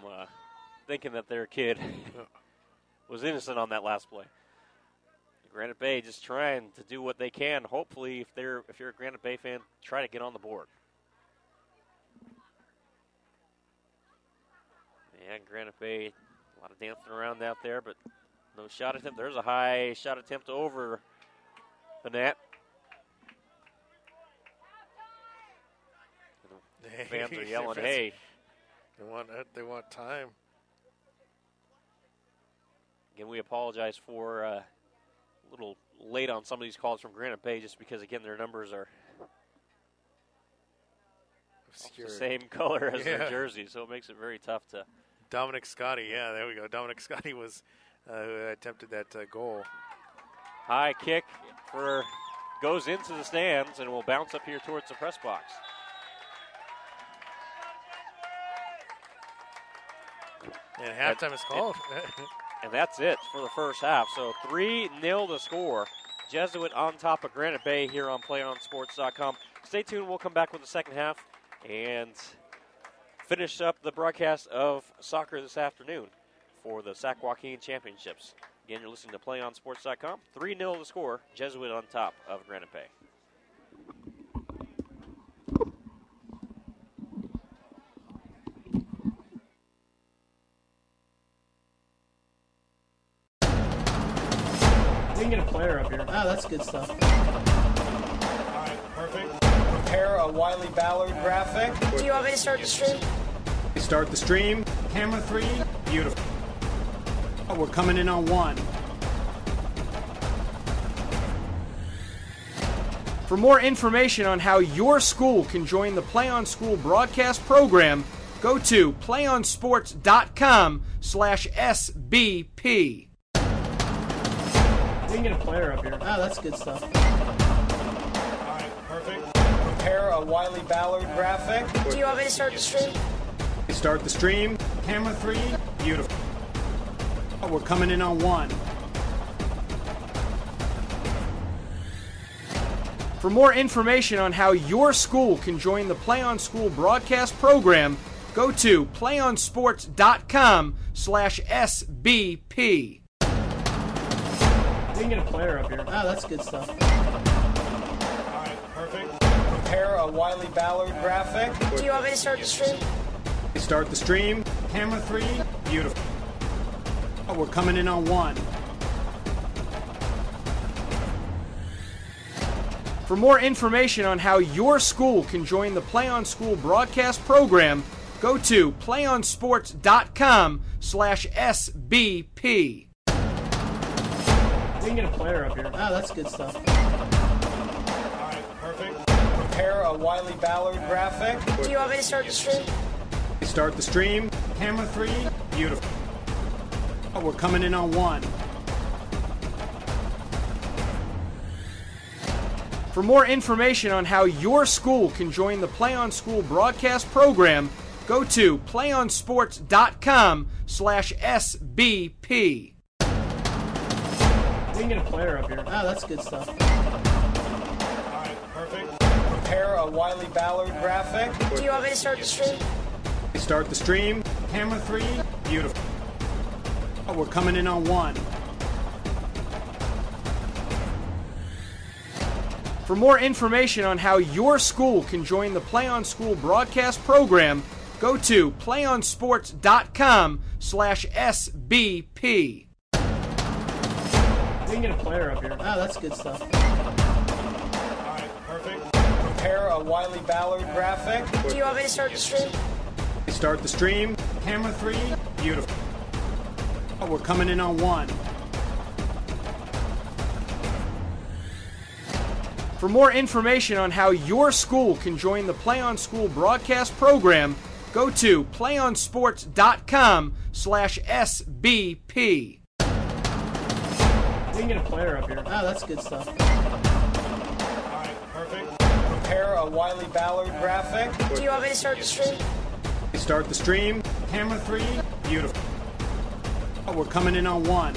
thinking that their kid was innocent on that last play. Granite Bay just trying to do what they can. Hopefully, if you're a Granite Bay fan, try to get on the board. Yeah, Granite Bay, a lot of dancing around out there, but no shot attempt. There's a high shot attempt over the net. The fans are yelling, hey. They want time. Again, we apologize for a little late on some of these calls from Granite Bay just because, again, their numbers are the same color as their jersey, so it makes it very tough to. Dominic Scotty, yeah, there we go. Dominic Scotty was who attempted that goal. High kick goes into the stands and will bounce up here towards the press box. And halftime is called. And that's it for the first half. So 3-0 to score. Jesuit on top of Granite Bay here on PlayOnSports.com. Stay tuned. We'll come back with the second half and finish up the broadcast of soccer this afternoon for the Sac-Joaquin Championships. Again, you're listening to PlayOnSports.com. 3-0 to score. Jesuit on top of Granite Bay. We can get a player up here. Oh, that's good stuff. All right, perfect. Prepare a Wiley Ballard graphic. Do you want me to start the stream? Start the stream. Camera 3. Beautiful. Oh, we're coming in on 1. For more information on how your school can join the Play On School broadcast program, go to playonsports.com/SBP. We can get a player up here. Oh, that's good stuff. All right, perfect. Prepare a Wiley Ballard graphic. Do you want me to start the stream? Start the stream. Camera 3. Beautiful. Oh, we're coming in on 1. For more information on how your school can join the Play On School broadcast program, go to playonsports.com/SBP. We can get a player up here. Oh, that's good stuff. All right, perfect. Prepare a Wiley Ballard graphic. Do you want me to start the stream? Start the stream. Camera 3. Beautiful. Oh, we're coming in on 1. For more information on how your school can join the Play On School broadcast program, go to playonsports.com/SBP. We can get a player up here. Oh, that's good stuff. All right, perfect. Prepare a Wiley Ballard graphic. Do you want me to start the stream? Start the stream. Camera 3. Beautiful. Oh, we're coming in on 1. For more information on how your school can join the Play On School broadcast program, go to playonsports.com/SBP. We can get a player up here. Oh, that's good stuff. All right, perfect. Prepare a Wiley Ballard graphic. Do you want me to start the stream? Start the stream. Camera 3. Beautiful. Oh, we're coming in on 1. For more information on how your school can join the Play On School broadcast program, go to playonsports.com/SBP. We can get a player up here. Oh, that's good stuff. All right, perfect. Prepare a Wiley Ballard graphic. Do you want me to start the stream? Start the stream. Camera 3. Beautiful. Oh, we're coming in on 1. For more information on how your school can join the Play On School broadcast program, go to playonsports.com/SBP. We can get a player up here. Oh, that's good stuff. All right, perfect. Prepare a Wiley Ballard graphic. Do you want me to start the stream? Start the stream. Camera 3. Beautiful. Oh, we're coming in on 1.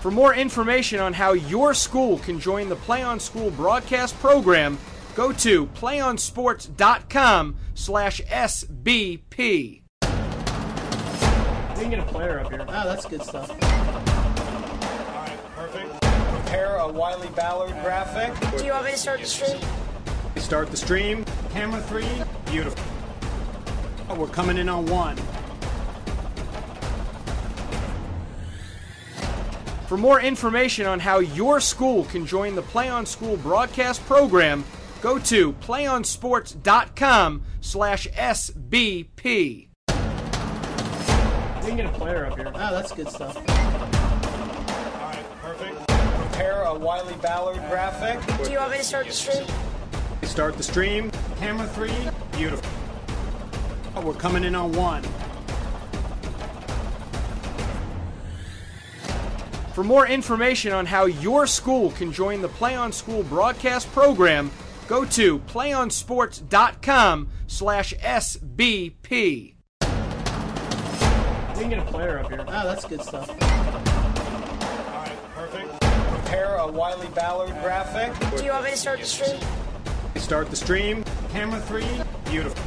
For more information on how your school can join the PlayOn School broadcast program, go to playonsports.com/SBP. We can get a player up here. Oh, that's good stuff. Perfect. Prepare a Wiley Ballard graphic. Do you want me to start the stream? Start the stream. Camera 3. Beautiful. Oh, we're coming in on 1. For more information on how your school can join the PlayOn School broadcast program, go to playonsports.com/SBP. We can get a player up here. Oh, that's good stuff. Perfect. Prepare a Wiley Ballard graphic. Do you want me to start the stream? Start the stream. Camera 3. Beautiful. Oh, we're coming in on 1. For more information on how your school can join the PlayOn School broadcast program, go to playonsports.com/SBP. We can get a player up here. Oh, that's good stuff. Perfect. Prepare a Wiley Ballard graphic. Do you want me to start the stream? Start the stream. Camera 3. Beautiful.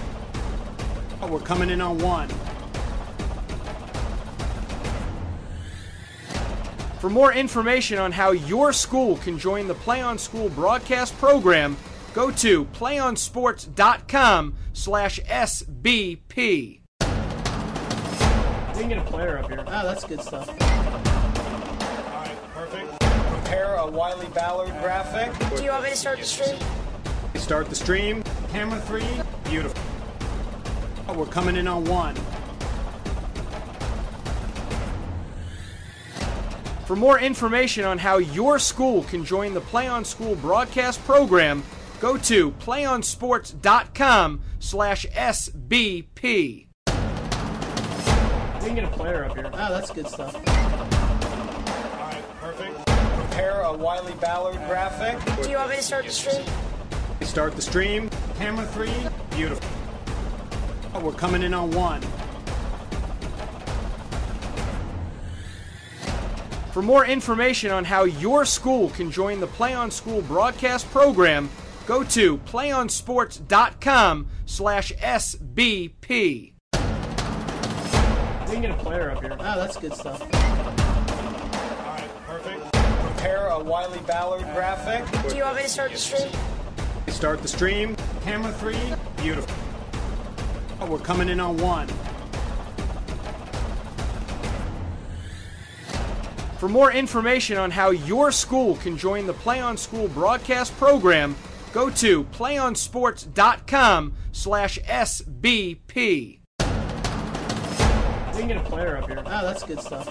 Oh, we're coming in on 1. For more information on how your school can join the PlayOn School broadcast program, go to playonsports.com/SBP. We can get a player up here. Oh, that's good stuff. Perfect. Prepare a Wiley Ballard graphic. Do you want me to start the stream? Start the stream. Camera 3. Beautiful. Oh, we're coming in on 1. For more information on how your school can join the PlayOn School broadcast program, go to playonsports.com/SBP. We can get a player up here. Oh, that's good stuff. Perfect. Prepare a Wiley Ballard graphic. Do you want me to start the stream? Start the stream. Camera 3. Beautiful. Oh, we're coming in on 1. For more information on how your school can join the PlayOn School broadcast program, go to playonsports.com/SBP. We can get a player up here. Oh, that's good stuff. Perfect. Prepare a Wiley Ballard graphic. Do you want me to start the stream? Start the stream. Camera 3. Beautiful. Oh, we're coming in on 1. For more information on how your school can join the PlayOn School broadcast program, go to playonsports.com/SBP. We can get a player up here. Oh, that's good stuff.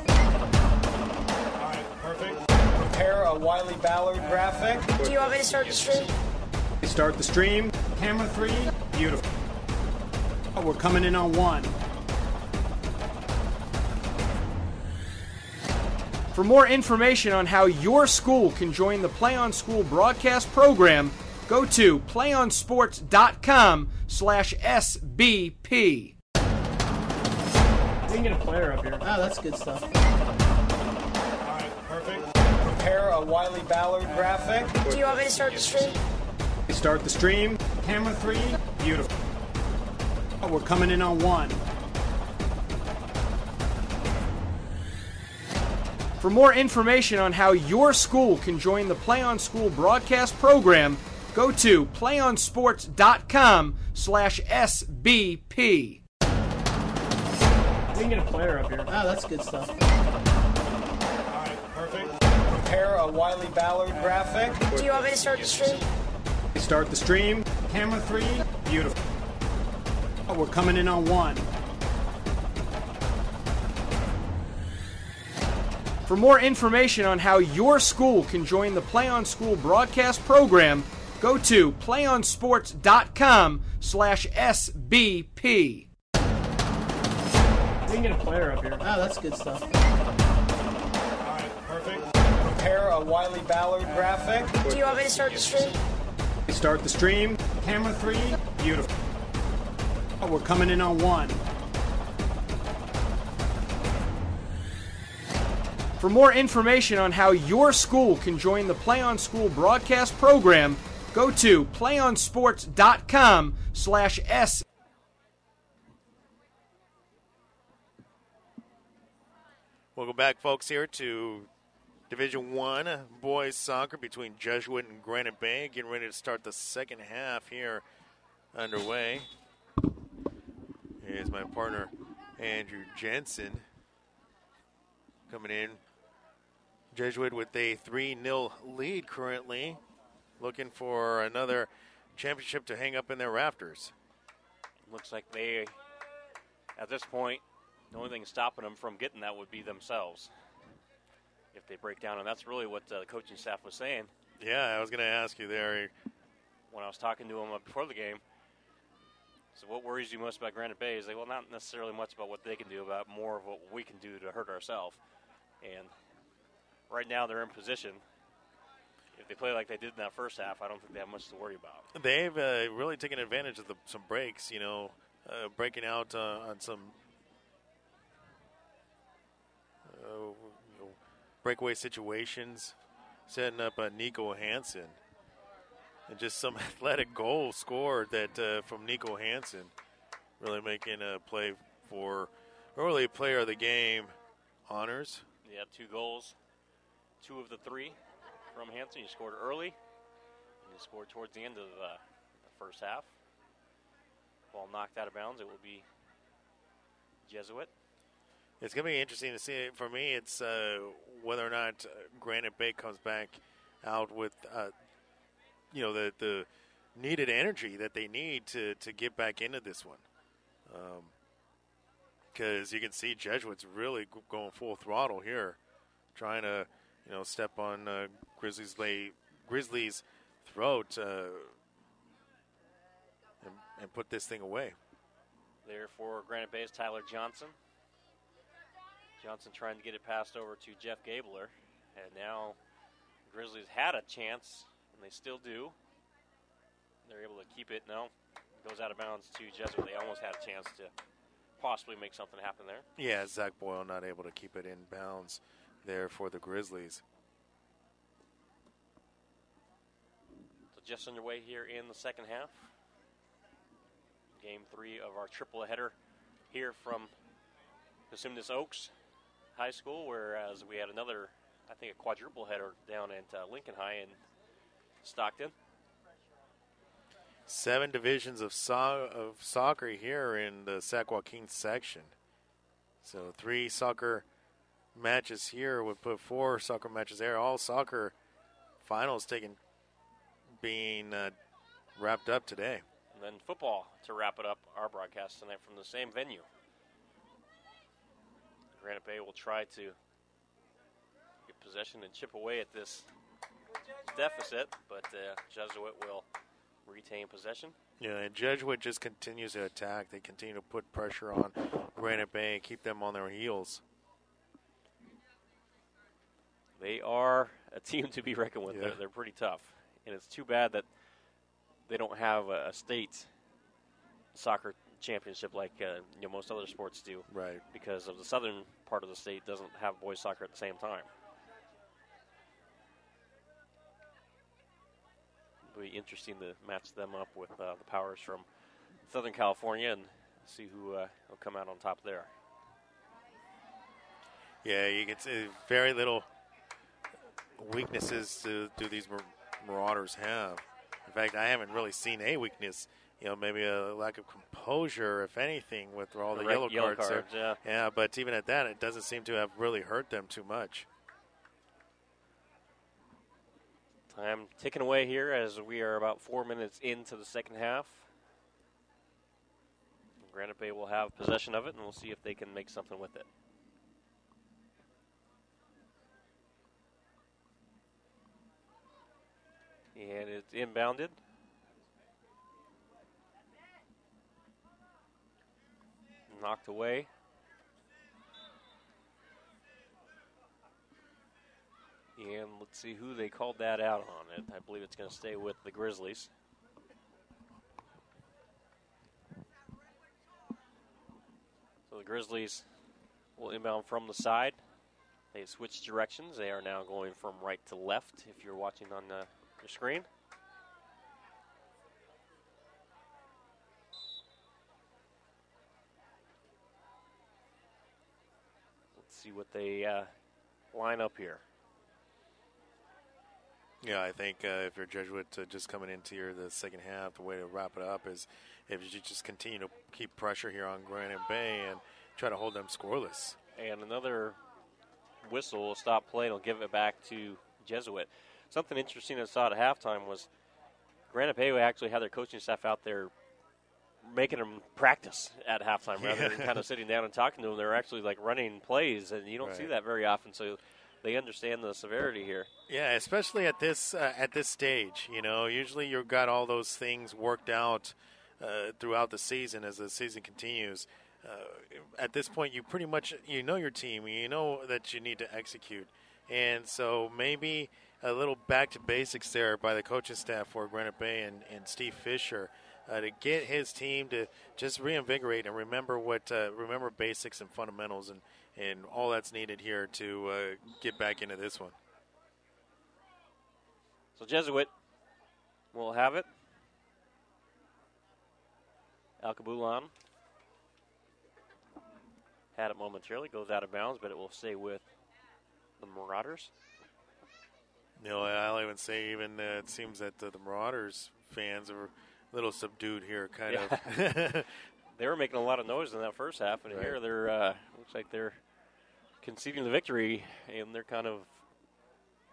Perfect. Prepare a Wiley Ballard graphic. Do you want me to start the stream? Start the stream. Camera 3. Beautiful. Oh, we're coming in on 1. For more information on how your school can join the PlayOn School broadcast program, go to playonsports.com/SBP. We can get a player up here. Oh, that's good stuff. Perfect. Prepare a Wiley Ballard graphic. Do you want me to start the stream? Start the stream. Camera 3. Beautiful. Oh, we're coming in on 1. For more information on how your school can join the PlayOn School broadcast program, go to playonsports.com/SBP. We can get a player up here. Oh, that's good stuff. Perfect. Prepare a Wiley Ballard graphic. Do you want me to start the stream? Start the stream. Camera 3. Beautiful. Oh, we're coming in on 1. For more information on how your school can join the PlayOn School broadcast program, go to playonsports.com/SBP. We can get a player up here. Oh, that's good stuff. Perfect. Prepare a Wiley Ballard graphic. Do you want me to start the stream? Start the stream. Camera 3. Beautiful. Oh, we're coming in on 1. For more information on how your school can join the PlayOn School broadcast program, go to playonsports.com/s. Welcome back, folks, here to Division One boys soccer between Jesuit and Granite Bay. Getting ready to start the second half here underway. Here's my partner, Andrew Jensen, coming in. Jesuit with a 3-0 lead currently, looking for another championship to hang up in their rafters. Looks like they, at this point, the only thing stopping them from getting that would be themselves if they break down, and that's really what the coaching staff was saying. Yeah, I was going to ask you there. When I was talking to them before the game, so what worries you most about Granite Bay? Is like, well, not necessarily much about what they can do, about more of what we can do to hurt ourselves. And right now they're in position. If they play like they did in that first half, I don't think they have much to worry about. They've really taken advantage of some breaks, breaking out on some breakaway situations, setting up Nico Hansen. And just some athletic goal scored that from Nico Hansen, really making a play for early player of the game honors. Yeah, 2 goals, 2 of the 3 from Hansen. He scored early, and he scored towards the end of the first half. Ball knocked out of bounds. It will be Jesuit. It's going to be interesting to see. For me, it's whether or not Granite Bay comes back out with the needed energy that they need to get back into this one. Because you can see Jesuit's really going full throttle here, trying to step on Grizzlies' throat and put this thing away. There for Granite Bay's Tyler Johnson. Johnson trying to get it passed over to Jeff Gabler, and now Grizzlies had a chance, and they still do. They're able to keep it. No, it goes out of bounds to Jesuit. They almost had a chance to possibly make something happen there. Yeah, Zach Boyle not able to keep it in bounds there for the Grizzlies. So just underway here in the second half. Game 3 of our triple header here from Cosumnes Oaks High School, whereas we had another, I think, a quadruple header down at Lincoln High in Stockton. 7 divisions of soccer here in the Sac-Joaquin section. So 3 soccer matches here would put 4 soccer matches there. All soccer finals being wrapped up today. And then football to wrap it up, our broadcast tonight from the same venue. Granite Bay will try to get possession and chip away at this deficit, but Jesuit will retain possession. Yeah, and Jesuit just continues to attack. They continue to put pressure on Granite Bay and keep them on their heels. They are a team to be reckoned with. Yeah. They're pretty tough. And it's too bad that they don't have a state soccer championship like most other sports do. Right. Because of the southern part of the state doesn't have boys soccer at the same time. It'll be interesting to match them up with the powers from Southern California and see who will come out on top there. Yeah, you can see very little weaknesses do these Marauders have. In fact, I haven't really seen a weakness. Maybe a lack of composure, if anything, with all the yellow cards there. Yeah. Yeah, but even at that, it doesn't seem to have really hurt them too much. Time ticking away here as we are about 4 minutes into the second half. Granite Bay will have possession of it, and we'll see if they can make something with it. And it's inbounded. Knocked away. And let's see who they called that out on it. I believe it's going to stay with the Grizzlies. So the Grizzlies will inbound from the side. They switched directions. They are now going from right to left if you're watching on your screen. Let's see what they line up here. Yeah, I think if you're Jesuit just coming into the second half, the way to wrap it up is if you just continue to keep pressure here on Granite Bay and try to hold them scoreless. And another whistle will stop play and will give it back to Jesuit. Something interesting I saw at halftime was Granite Bay actually had their coaching staff out there making them practice at halftime rather than kind of sitting down and talking to them. They're actually like running plays, and you don't see that very often. So they understand the severity here. Yeah, especially at this stage. You know, usually you've got all those things worked out throughout the season as the season continues. At this point, you pretty much know your team. You know that you need to execute, and so maybe a little back to basics there by the coaching staff for Granite Bay and Steve Fisher to get his team to just reinvigorate and remember basics and fundamentals and all that's needed here to get back into this one. So Jesuit will have it. Alcabulan had it momentarily, goes out of bounds, but it will stay with the Marauders. You know, I'll even say it seems that the Marauders fans are a little subdued here, kind of. They were making a lot of noise in that first half, and here they're looks like they're conceding the victory, and they're kind of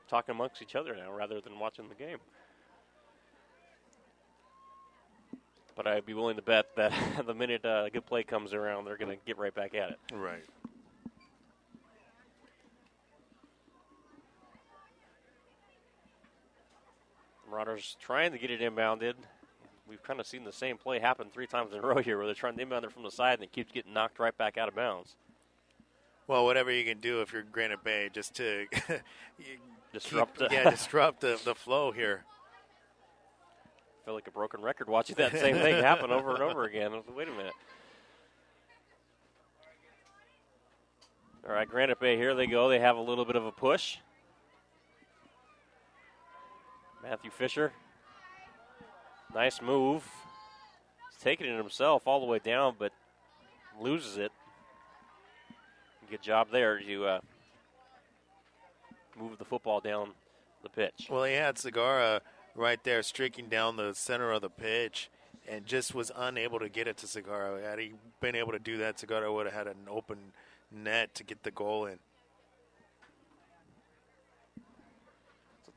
talking amongst each other now rather than watching the game. But I'd be willing to bet that the minute a good play comes around, they're going to get right back at it. Right. Marauders trying to get it inbounded. We've kind of seen the same play happen 3 times in a row here where they're trying to inbound it from the side and it keeps getting knocked right back out of bounds. Well, whatever you can do if you're Granite Bay just to disrupt the flow here. I feel like a broken record watching that same thing happen over and over again. Wait a minute. All right, Granite Bay, here they go. They have a little bit of a push. Matthew Fisher. Nice move. He's taking it himself all the way down, but loses it. Good job there to move the football down the pitch. Well, he had Segara right there streaking down the center of the pitch and just was unable to get it to Segara. Had he been able to do that, Segara would have had an open net to get the goal in.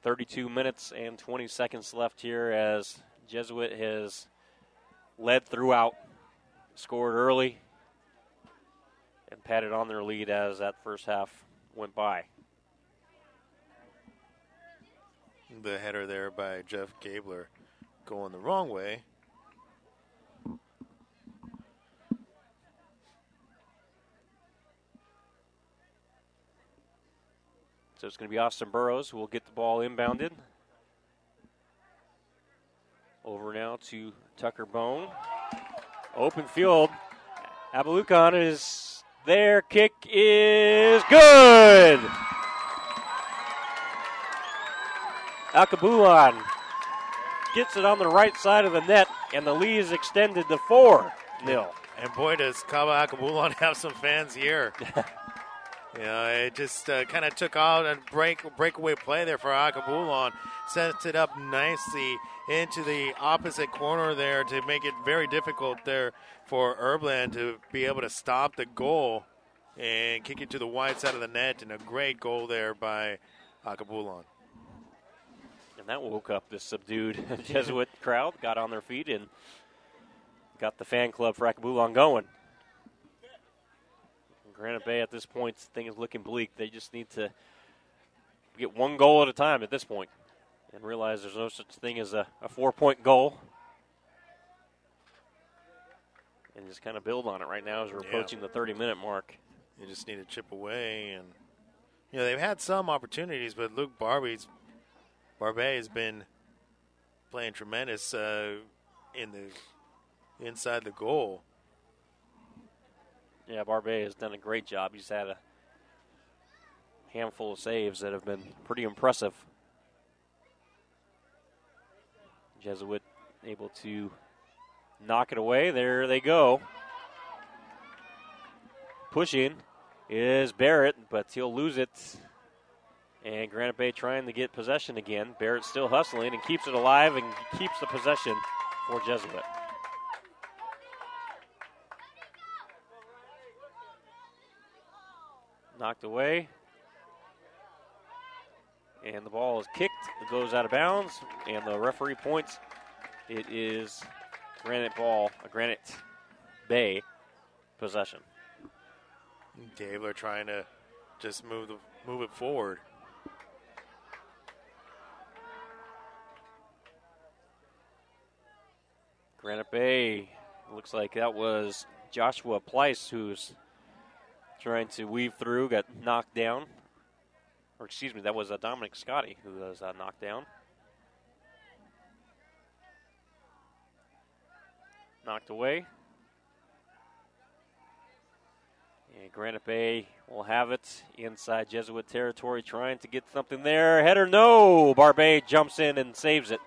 32 minutes and 20 seconds left here as Jesuit has led throughout, scored early, and patted on their lead as that first half went by. The header there by Jeff Gabler going the wrong way. So it's going to be Austin Burrows who will get the ball inbounded. Over now to Tucker Bone. Open field. Abalukan is there. Kick is good. Alcabulan gets it on the right side of the net, and the lead is extended to 4-0. And boy, does Kaba Alcabulan have some fans here. It just kind of took out a breakaway play there for Alcabulan. Sets it up nicely into the opposite corner there to make it very difficult there for Herbland to be able to stop the goal and kick it to the wide side of the net. And a great goal there by Alcabulan. And that woke up this subdued Jesuit crowd, got on their feet, and got the fan club for Alcabulan going. Granite Bay at this point, things looking bleak. They just need to get one goal at a time at this point and realize there's no such thing as a 4-point goal. And just kind of build on it right now as we're approaching the 30-minute mark. You just need to chip away. And they've had some opportunities, but Luke Barbie has been playing tremendous inside the goal. Yeah, Barbet has done a great job. He's had handful of saves that have been pretty impressive. Jesuit able to knock it away. There they go. Pushing is Barrett, but he'll lose it. And Granite Bay trying to get possession again. Barrett still hustling and keeps it alive and keeps the possession for Jesuit. Knocked away. And the ball is kicked. It goes out of bounds. And the referee points. It is Granite Bay possession. Dabler trying to just move it forward. Granite Bay, looks like that was Joshua Pleiss who's trying to weave through, got knocked down. Or excuse me, that was Dominic Scotty who was knocked down. Knocked away. And Granite Bay will have it inside Jesuit territory, trying to get something there. Header, no! Barbet jumps in and saves it.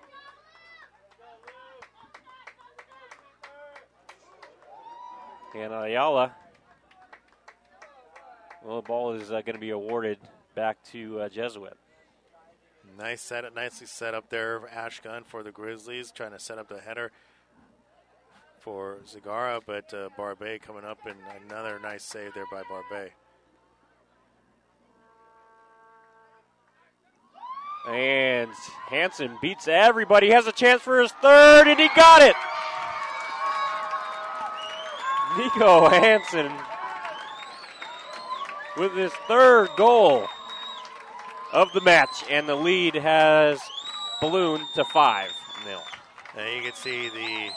And Ayala, well, the ball is going to be awarded back to Jesuit. Nicely set up there. Ashgun for the Grizzlies, trying to set up the header for Zagara, but Barbet coming up, and another nice save there by Barbet. And Hansen beats everybody, has a chance for his third, and he got it! Nico Hansen with his third goal of the match, and the lead has ballooned to 5-0. Now you can see the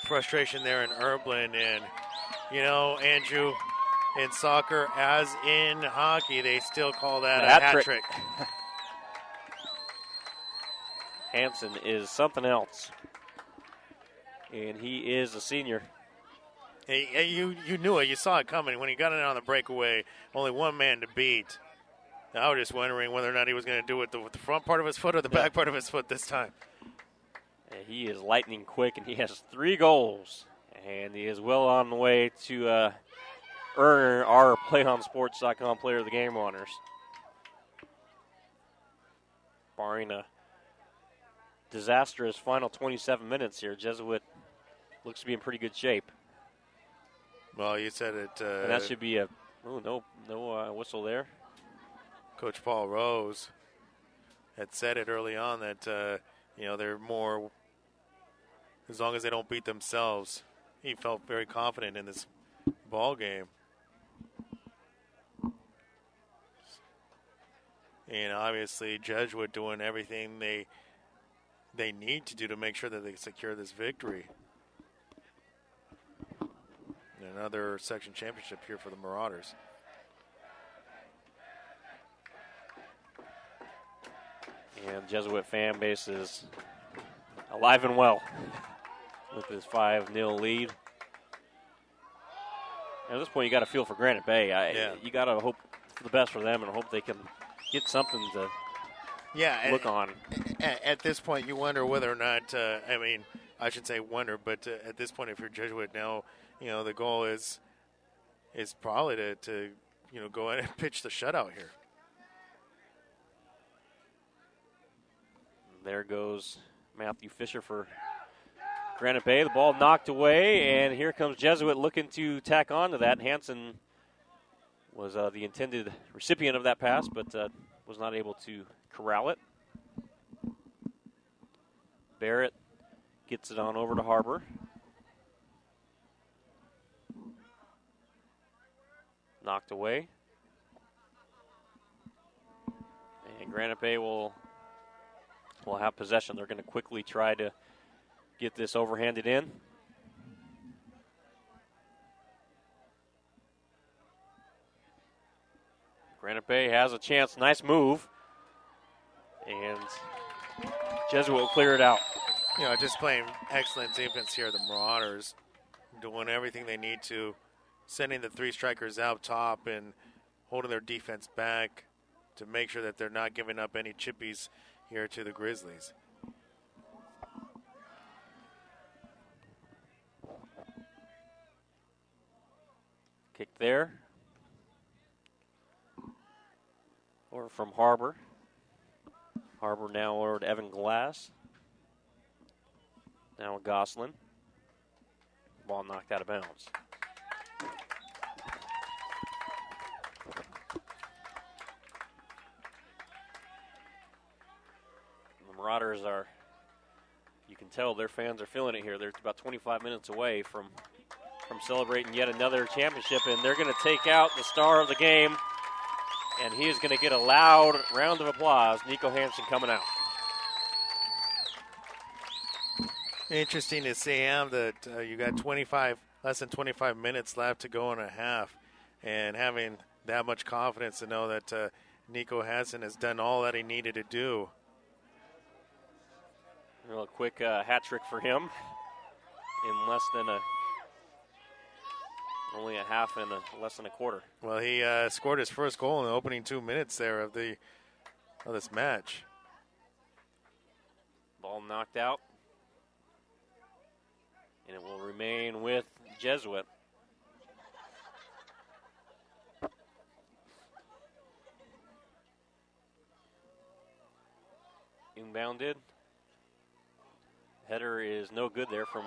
frustration there in Erblin, and you know, Andrew, in soccer as in hockey, they still call that a hat trick. Hansen is something else, and he is a senior. Hey, you knew it. You saw it coming when he got it on the breakaway. Only one man to beat. I was just wondering whether or not he was going to do it with the front part of his foot or the back part of his foot this time. He is lightning quick, and he has 3 goals. And he is well on the way to earn our PlayOnSports.com Player of the Game honors. Barring a disastrous final 27 minutes here, Jesuit looks to be in pretty good shape. Well, you said it. And that should be no whistle there. Coach Paul Rose had said it early on that they're more, as long as they don't beat themselves. He felt very confident in this ball game. And obviously, Jesuit doing everything they need to do to make sure that they secure this victory. Another section championship here for the Marauders. And Jesuit fan base is alive and well with this 5-0 lead. At this point, you got to feel for Granite Bay. You got to hope for the best for them and hope they can get something to look on. At this point, you wonder whether or not, I should say wonder, but at this point, if you're Jesuit now, the goal is probably to go in and pitch the shutout here. There goes Matthew Fisher for Granite Bay. The ball knocked away, and here comes Jesuit looking to tack on to that. Hansen was the intended recipient of that pass, but was not able to corral it. Barrett gets it on over to Harbor. Knocked away. And Granite Bay will have possession. They're going to quickly try to get this overhanded in. Granite Bay has a chance. Nice move. And Jesuit will clear it out. Just playing excellent defense here. The Marauders doing everything they need to, sending the 3 strikers out top and holding their defense back to make sure that they're not giving up any chippies here to the Grizzlies. Kick there. Or from Harbor. Harbor now over to Evan Glass. Now Gosselin. Ball knocked out of bounds. The Marauders are, you can tell their fans are feeling it here. They're about 25 minutes away from celebrating yet another championship, and they're going to take out the star of the game, and he is going to get a loud round of applause. Nico Hansen coming out. Interesting to see him that you got less than 25 minutes left to go in a half, and having that much confidence to know that Nico Hansen has done all that he needed to do. Real quick hat trick for him in less than only a half and less than a quarter. Well, he scored his first goal in the opening 2 minutes there of this match. Ball knocked out. And it will remain with Jesuit. Inbounded. Header is no good there from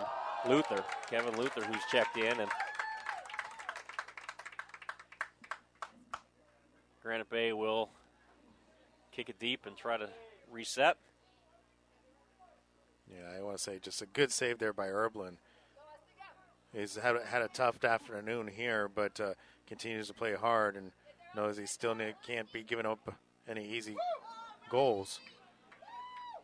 Luther. Kevin Luther, who's checked in. And Granite Bay will kick it deep and try to reset. Yeah, I want to say just a good save there by Erblin. He's had a tough afternoon here, but continues to play hard and knows he still can't be giving up any easy goals.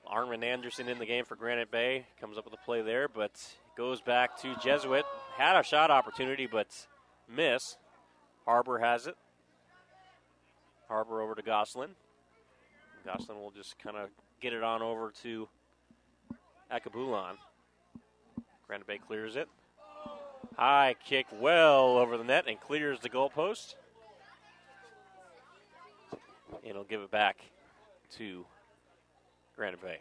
Armin Anderson in the game for Granite Bay. Comes up with a play there, but goes back to Jesuit. Had a shot opportunity, but miss. Harbor has it. Harbor over to Gosselin. Gosselin will just kind of get it on over to Akabulon. Granite Bay clears it. High kick well over the net and clears the goalpost. And he'll give it back to Granite Bay.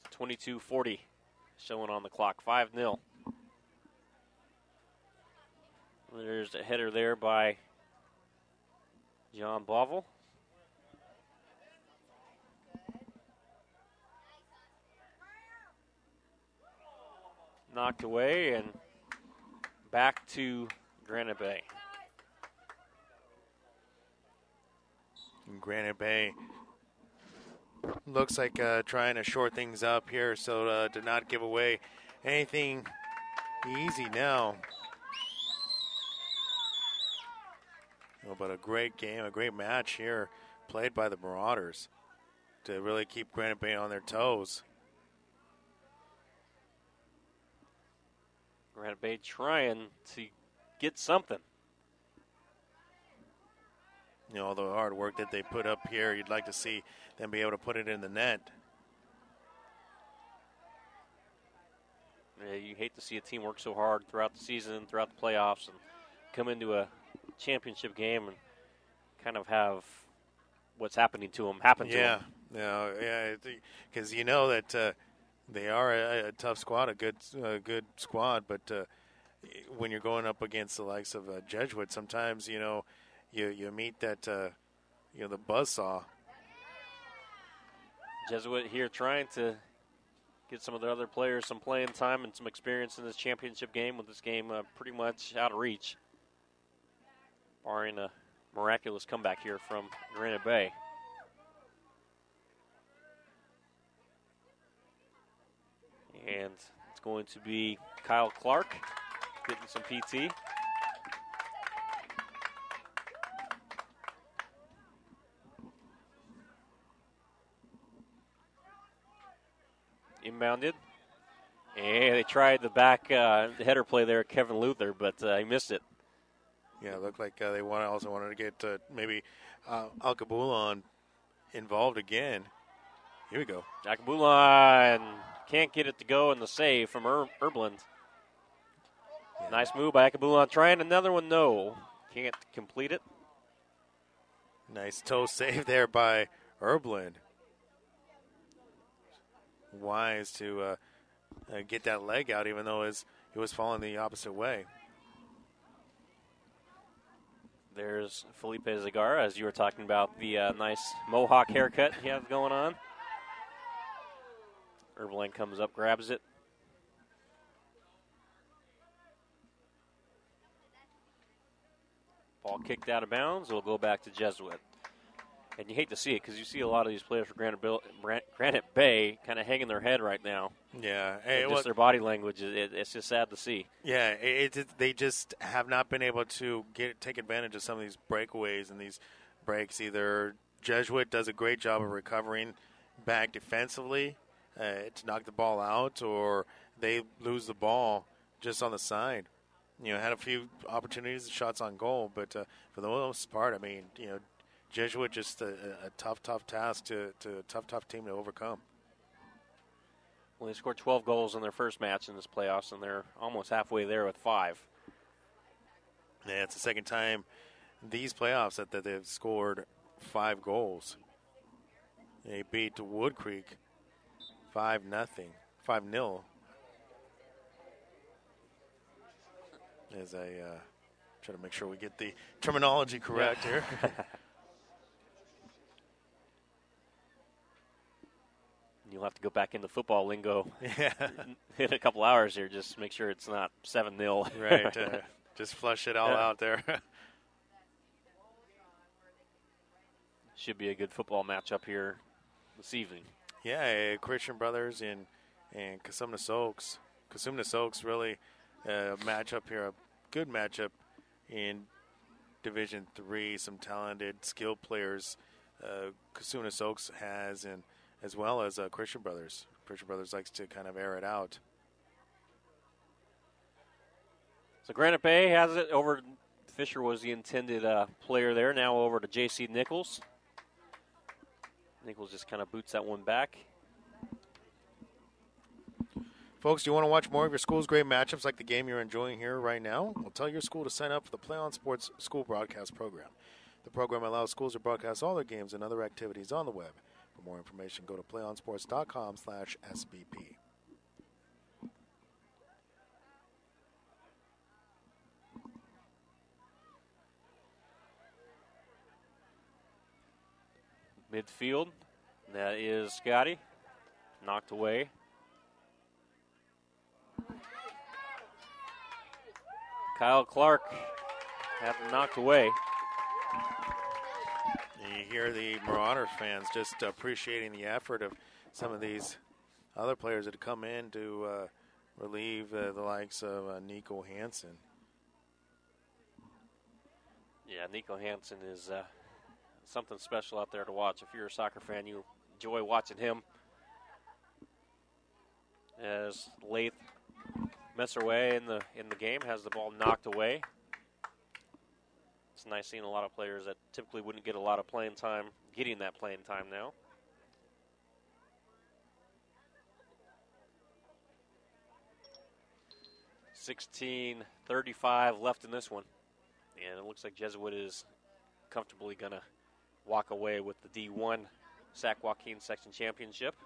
It's 22:40 showing on the clock. 5-0. There's a header there by John Bovel. Knocked away and back to Granite Bay. Granite Bay looks like trying to short things up here so to not give away anything easy now. Oh, but a great game, a great match here played by the Marauders to really keep Granite Bay on their toes. Granite Bay trying to get something. You know, all the hard work that they put up here, you'd like to see them be able to put it in the net. Yeah, you hate to see a team work so hard throughout the season, throughout the playoffs, and come into a championship game and kind of have what's happening to them happen to them. Yeah, because you know that they are a tough squad, a good squad, but when you're going up against the likes of Jesuit, sometimes you meet that the buzzsaw. Jesuit here trying to get some of the other players some playing time and some experience in this championship game, with this game pretty much out of reach, barring a miraculous comeback here from Granite Bay. And it's going to be Kyle Clark getting some PT. Inbounded. And they tried the back header play there, Kevin Luther, but he missed it. Yeah, it looked like they also wanted to get maybe Alcabulon involved again. Here we go. Akabulon can't get it to go in the save from Erblin. Yeah. Nice move by Akabulon. Trying another one, no. Can't complete it. Nice toe save there by Erblin. Wise to get that leg out, even though it was falling the opposite way. There's Felipe Zagara, as you were talking about the nice mohawk haircut he has going on. Erblin comes up, grabs it. Ball kicked out of bounds. It'll go back to Jesuit. And you hate to see it because you see a lot of these players for Granite Bay kind of hanging their head right now. Yeah. Just their body language, it's just sad to see. Yeah, they just have not been able to take advantage of some of these breakaways and these breaks. Either Jesuit does a great job of recovering back defensively to knock the ball out, or they lose the ball just on the side. Had a few opportunities, shots on goal, but for the most part, I mean, Jesuit just a tough task to a tough team to overcome. Well, they scored 12 goals in their first match in this playoffs, and they're almost halfway there with 5. Yeah, it's the second time these playoffs that they've scored 5 goals. They beat Wood Creek 5-0. As I try to make sure we get the terminology correct here. You'll have to go back into football lingo Yeah. in a couple hours here. Just make sure it's not 7-0. Right. Just flush it all out there. Should be a good football matchup here this evening. Yeah, Christian Brothers and Cosumnes Oaks. Cosumnes Oaks really matchup here, a good matchup in Division III. Some talented, skilled players Cosumnes Oaks has, and as well as Christian Brothers. Christian Brothers likes to kind of air it out. So Granite Bay has it over. Fisher was the intended player there. Now over to J.C. Nichols. Nichols just kind of boots that one back. Folks, do you want to watch more of your school's great matchups like the game you're enjoying here right now? Well, tell your school to sign up for the PlayOn Sports School Broadcast Program. The program allows schools to broadcast all their games and other activities on the web. For more information, go to playonsports.com/SBP. Midfield, that is Scotty. Knocked away. Kyle Clark had it knocked away. And you hear the Marauders fans just appreciating the effort of some of these other players that have come in to relieve the likes of Nico Hansen. Yeah, Nico Hansen is something special out there to watch. If you're a soccer fan, you enjoy watching him. As Lath Messerway in the game has the ball knocked away. It's nice seeing a lot of players that typically wouldn't get a lot of playing time getting that playing time now. $16:35 left in this one. And it looks like Jesuit is comfortably going to walk away with the D1 Sac-Joaquin Section Championship.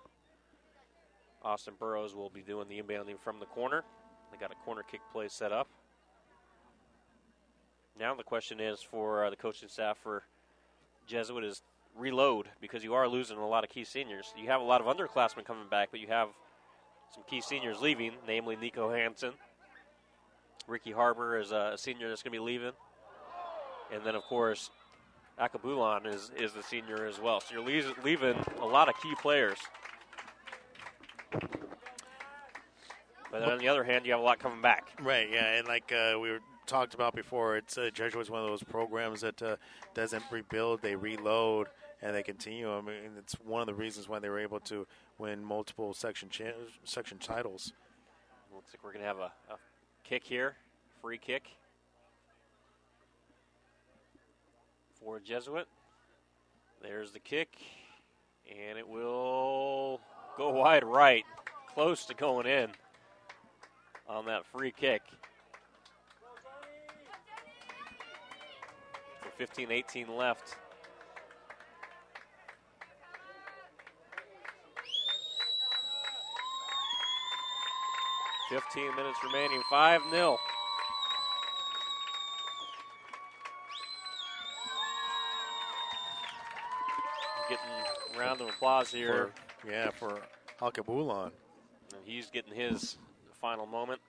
Austin Burrows will be doing the inbounding from the corner. They got a corner kick play set up. Now the question is for the coaching staff for Jesuit is reload, because you are losing a lot of key seniors. You have a lot of underclassmen coming back, but you have some key seniors leaving, namely Nico Hansen. Ricky Harbor is a senior that's going to be leaving. And then, of course, Akabulon is the senior as well. So you're leaving a lot of key players. But then on the other hand, you have a lot coming back. Right, yeah, and like we were talked about before, it's Jesuit's one of those programs that doesn't rebuild, they reload, and they continue. I mean, it's one of the reasons why they were able to win multiple section titles. Looks like we're going to have a kick here, free kick for Jesuit. There's the kick. And it will go wide right, close to going in on that free kick. So 15-18 left. .15 minutes remaining, 5-0. Getting a round of applause here. For Alcabulan. And he's getting his final moment.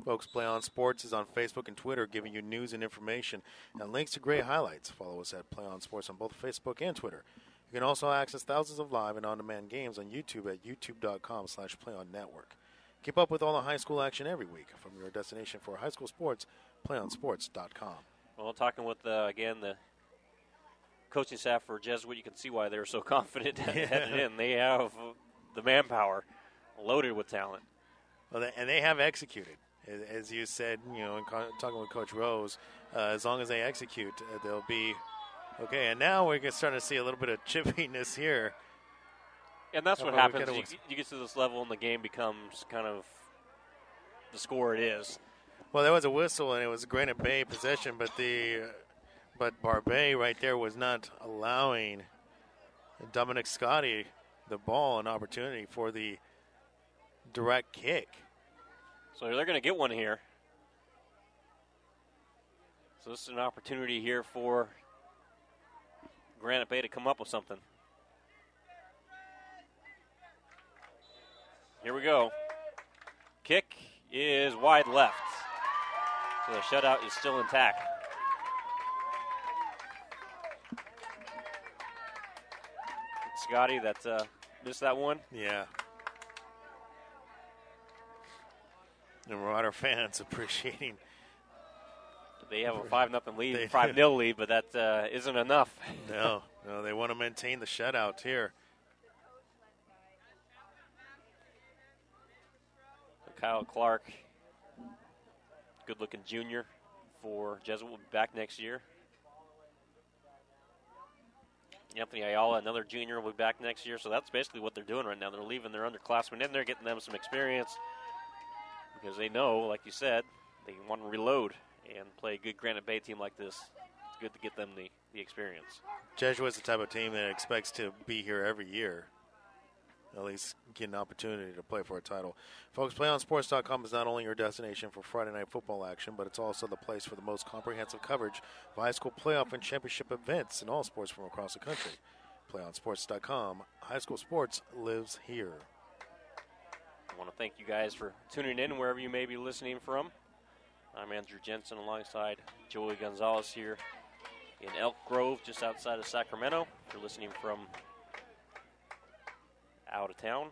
Folks, Play On Sports is on Facebook and Twitter, giving you news and information and links to great highlights. Follow us at Play On Sports on both Facebook and Twitter. You can also access thousands of live and on-demand games on YouTube at youtube.com/PlayOnNetwork. Keep up with all the high school action every week from your destination for high school sports, PlayOnSports.com. Well, talking with, again, the coaching staff for Jesuit, you can see why they're so confident heading in. They have the manpower loaded with talent. Well, and they have executed. As you said, in talking with Coach Rose, as long as they execute, they'll be okay. And now we're starting to see a little bit of chippiness here. And that's what happens. You get to this level and the game becomes kind of the score it is. Well, there was a whistle, and it was Granite Bay possession, but Barbet right there was not allowing Dominic Scotti the ball, an opportunity for the direct kick. So they're going to get one here. So this is an opportunity here for Granite Bay to come up with something. Here we go. Kick is wide left. So the shutout is still intact. Scotty, that missed that one. Yeah. The Marauder fans appreciating. They have a 5-0 lead, 5-0 lead, but that isn't enough. No, they want to maintain the shutout here. Kyle Clark, good-looking junior for Jesuit, will be back next year. Anthony Ayala, another junior, will be back next year. So that's basically what they're doing right now. They're leaving their underclassmen in there, getting them some experience because they know, like you said, they want to reload and play a good Granite Bay team like this. It's good to get them the experience. Jesuit's the type of team that expects to be here every year, at least get an opportunity to play for a title. Folks, PlayOnSports.com is not only your destination for Friday night football action, but it's also the place for the most comprehensive coverage of high school playoff and championship events in all sports from across the country. PlayOnSports.com, high school sports lives here. I want to thank you guys for tuning in wherever you may be listening from. I'm Andrew Jensen alongside Joey Gonzalez here in Elk Grove, just outside of Sacramento. If you're listening from out of town.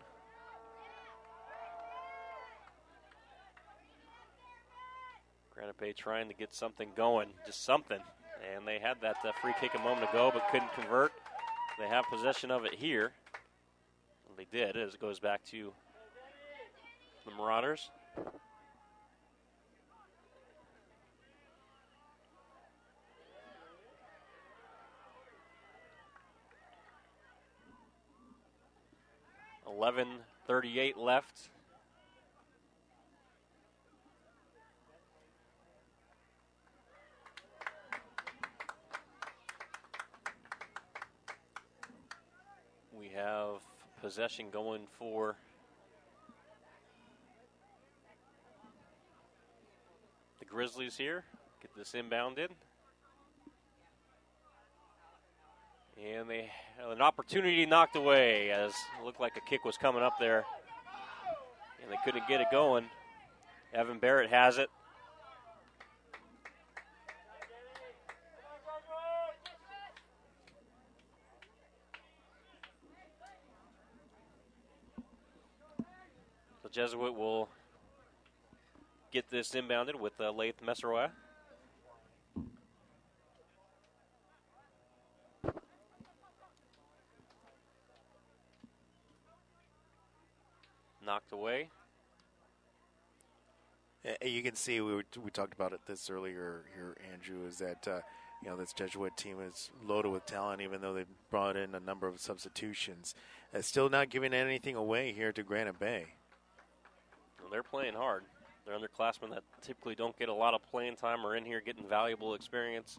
Granite Bay trying to get something going, just something. And they had that free kick a moment ago, but couldn't convert. They have possession of it here. And they did, as it goes back to the Marauders. .38 left. We have possession going for the Grizzlies here. Get this inbounded. And they have an opportunity knocked away as it looked like a kick was coming up there. And they couldn't get it going. Evan Barrett has it. So Jesuit will get this inbounded with Laith Messeroy. Knocked away. You can see we talked about it this earlier here, Andrew, is that This Jesuit team is loaded with talent, even though they brought in a number of substitutions. Still not giving anything away here to Granite Bay. Well, they're playing hard. They're underclassmen that typically don't get a lot of playing time or in here getting valuable experience.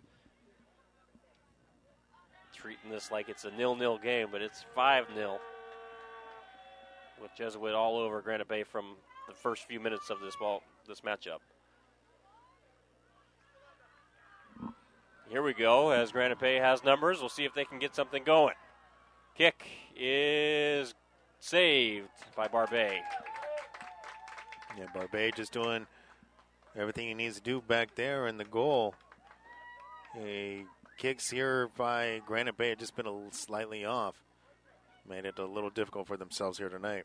Treating this like it's a 0-0 game, but it's 5-0. With Jesuit all over Granite Bay from the first few minutes of this matchup. Here we go, as Granite Bay has numbers. We'll see if they can get something going. Kick is saved by Barbet. Yeah, Barbet just doing everything he needs to do back there in the goal. Kicks here by Granite Bay had just been slightly off. Made it a little difficult for themselves here tonight.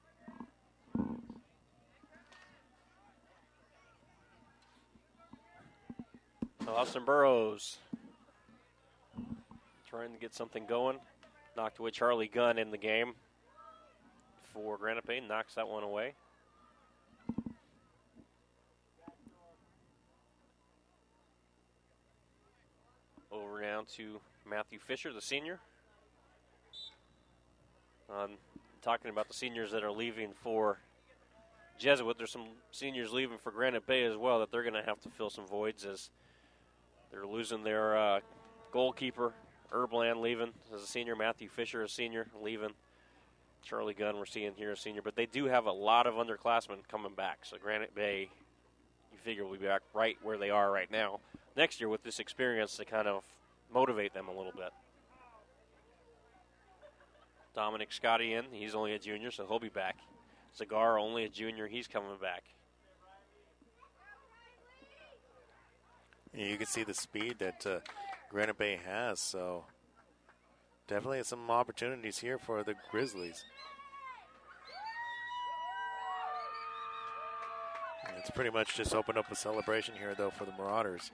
So Austin Burrows trying to get something going. Knocked away Charlie Gunn in the game for Granite Bay. Knocks that one away. Over now to Matthew Fisher, the senior. Talking about the seniors that are leaving for Jesuit, there's some seniors leaving for Granite Bay as well that they're going to have to fill some voids as they're losing their goalkeeper, Erbland, leaving as a senior. Matthew Fisher, a senior, leaving. Charlie Gunn, we're seeing here, a senior. But they do have a lot of underclassmen coming back. So Granite Bay, you figure, will be back right where they are right now next year with this experience to kind of motivate them a little bit. Dominic Scotty in. He's only a junior, so he'll be back. Cigar, only a junior. He's coming back. Yeah, you can see the speed that Granite Bay has, so definitely some opportunities here for the Grizzlies. It's pretty much just opened up a celebration here, though, for the Marauders.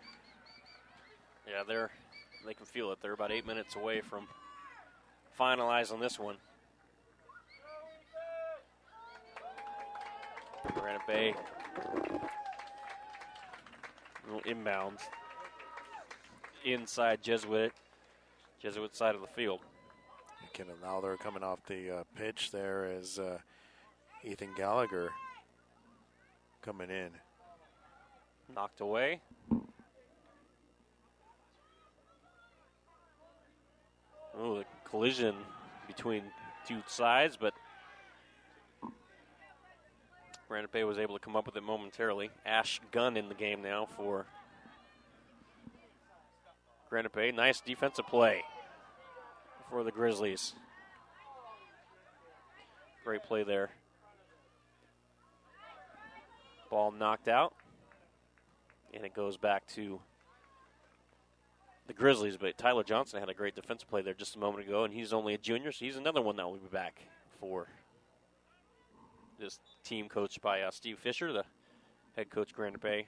Yeah, they can feel it. They're about 8 minutes away from finalizing this one. Granite Bay, little inbounds inside Jesuit side of the field. Now they're coming off the pitch there as Ethan Gallagher coming in. Knocked away. Oh, the collision between two sides, but Granite Bay was able to come up with it momentarily. Ash Gunn in the game now for Granite Bay. Nice defensive play for the Grizzlies. Great play there. Ball knocked out, and it goes back to the Grizzlies, but Tyler Johnson had a great defensive play there just a moment ago, and he's only a junior, so he's another one that will be back for this team coached by Steve Fisher, the head coach Granite Bay.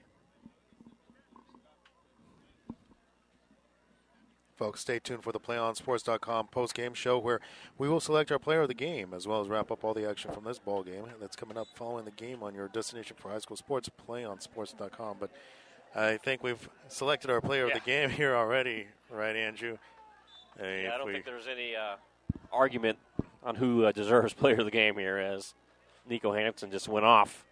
Folks, stay tuned for the PlayOnSports.com post-game show where we will select our player of the game as well as wrap up all the action from this ball game that's coming up following the game on your destination for high school sports, PlayOnSports.com. But I think we've selected our player of the game here already, right, Andrew? I don't think there's any argument on who deserves player of the game here, as Nico Hansen just went off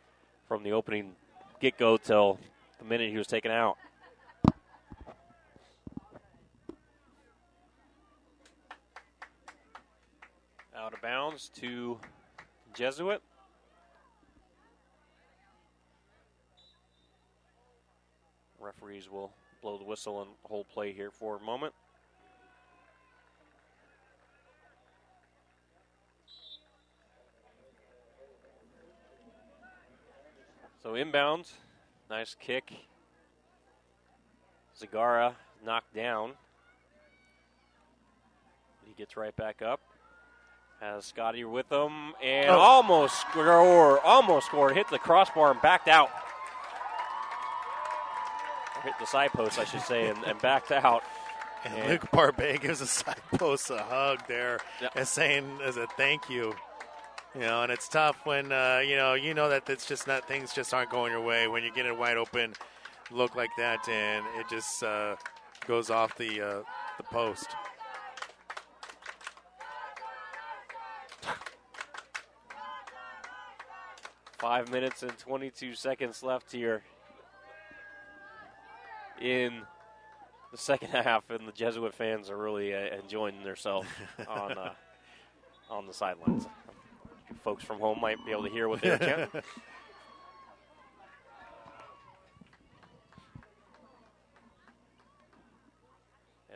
from the opening get-go till the minute he was taken out. Out of bounds to Jesuit. Referees will blow the whistle and hold play here for a moment. So inbound, nice kick. Zagara knocked down. He gets right back up. Has Scotty with him and almost scored. Hit the crossbar and backed out. Or hit the side post, I should say, and backed out. And Luke Barbet gives the side post a hug there, as saying as a thank you. And it's tough when you know that it's just not, things just aren't going your way when you get it wide open look like that, and it just goes off the post. Five minutes and 22 seconds left here in the second half, and the Jesuit fans are really enjoying themselves on the sidelines. Folks from home might be able to hear what they're chanting.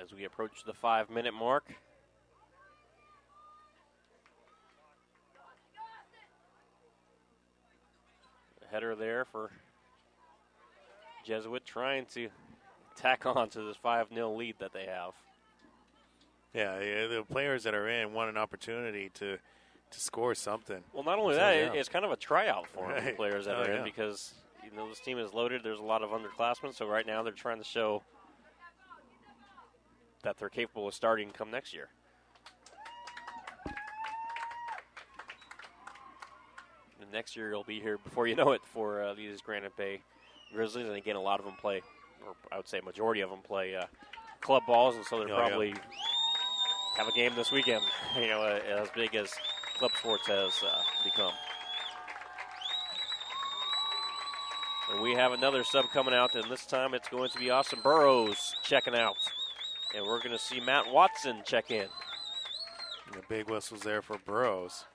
As we approach the 5-minute mark. Header there for Jesuit, trying to tack on to this 5-0 lead that they have. Yeah, the players that are in want an opportunity to score something. Well, not only So, that, yeah. it's kind of a tryout for them, the Right. players that Oh, are in, yeah. because this team is loaded. There's a lot of underclassmen, so right now they're trying to show that they're capable of starting come next year. And next year you'll be here before you know it for these Granite Bay Grizzlies, and again, a lot of them play, or I would say a majority of them play club balls, and so they're probably have a game this weekend, as big as club sports has become. And we have another sub coming out, and this time it's going to be Austin Burrows checking out. And we're going to see Matt Watson check in. And the big whistles there for Burrows.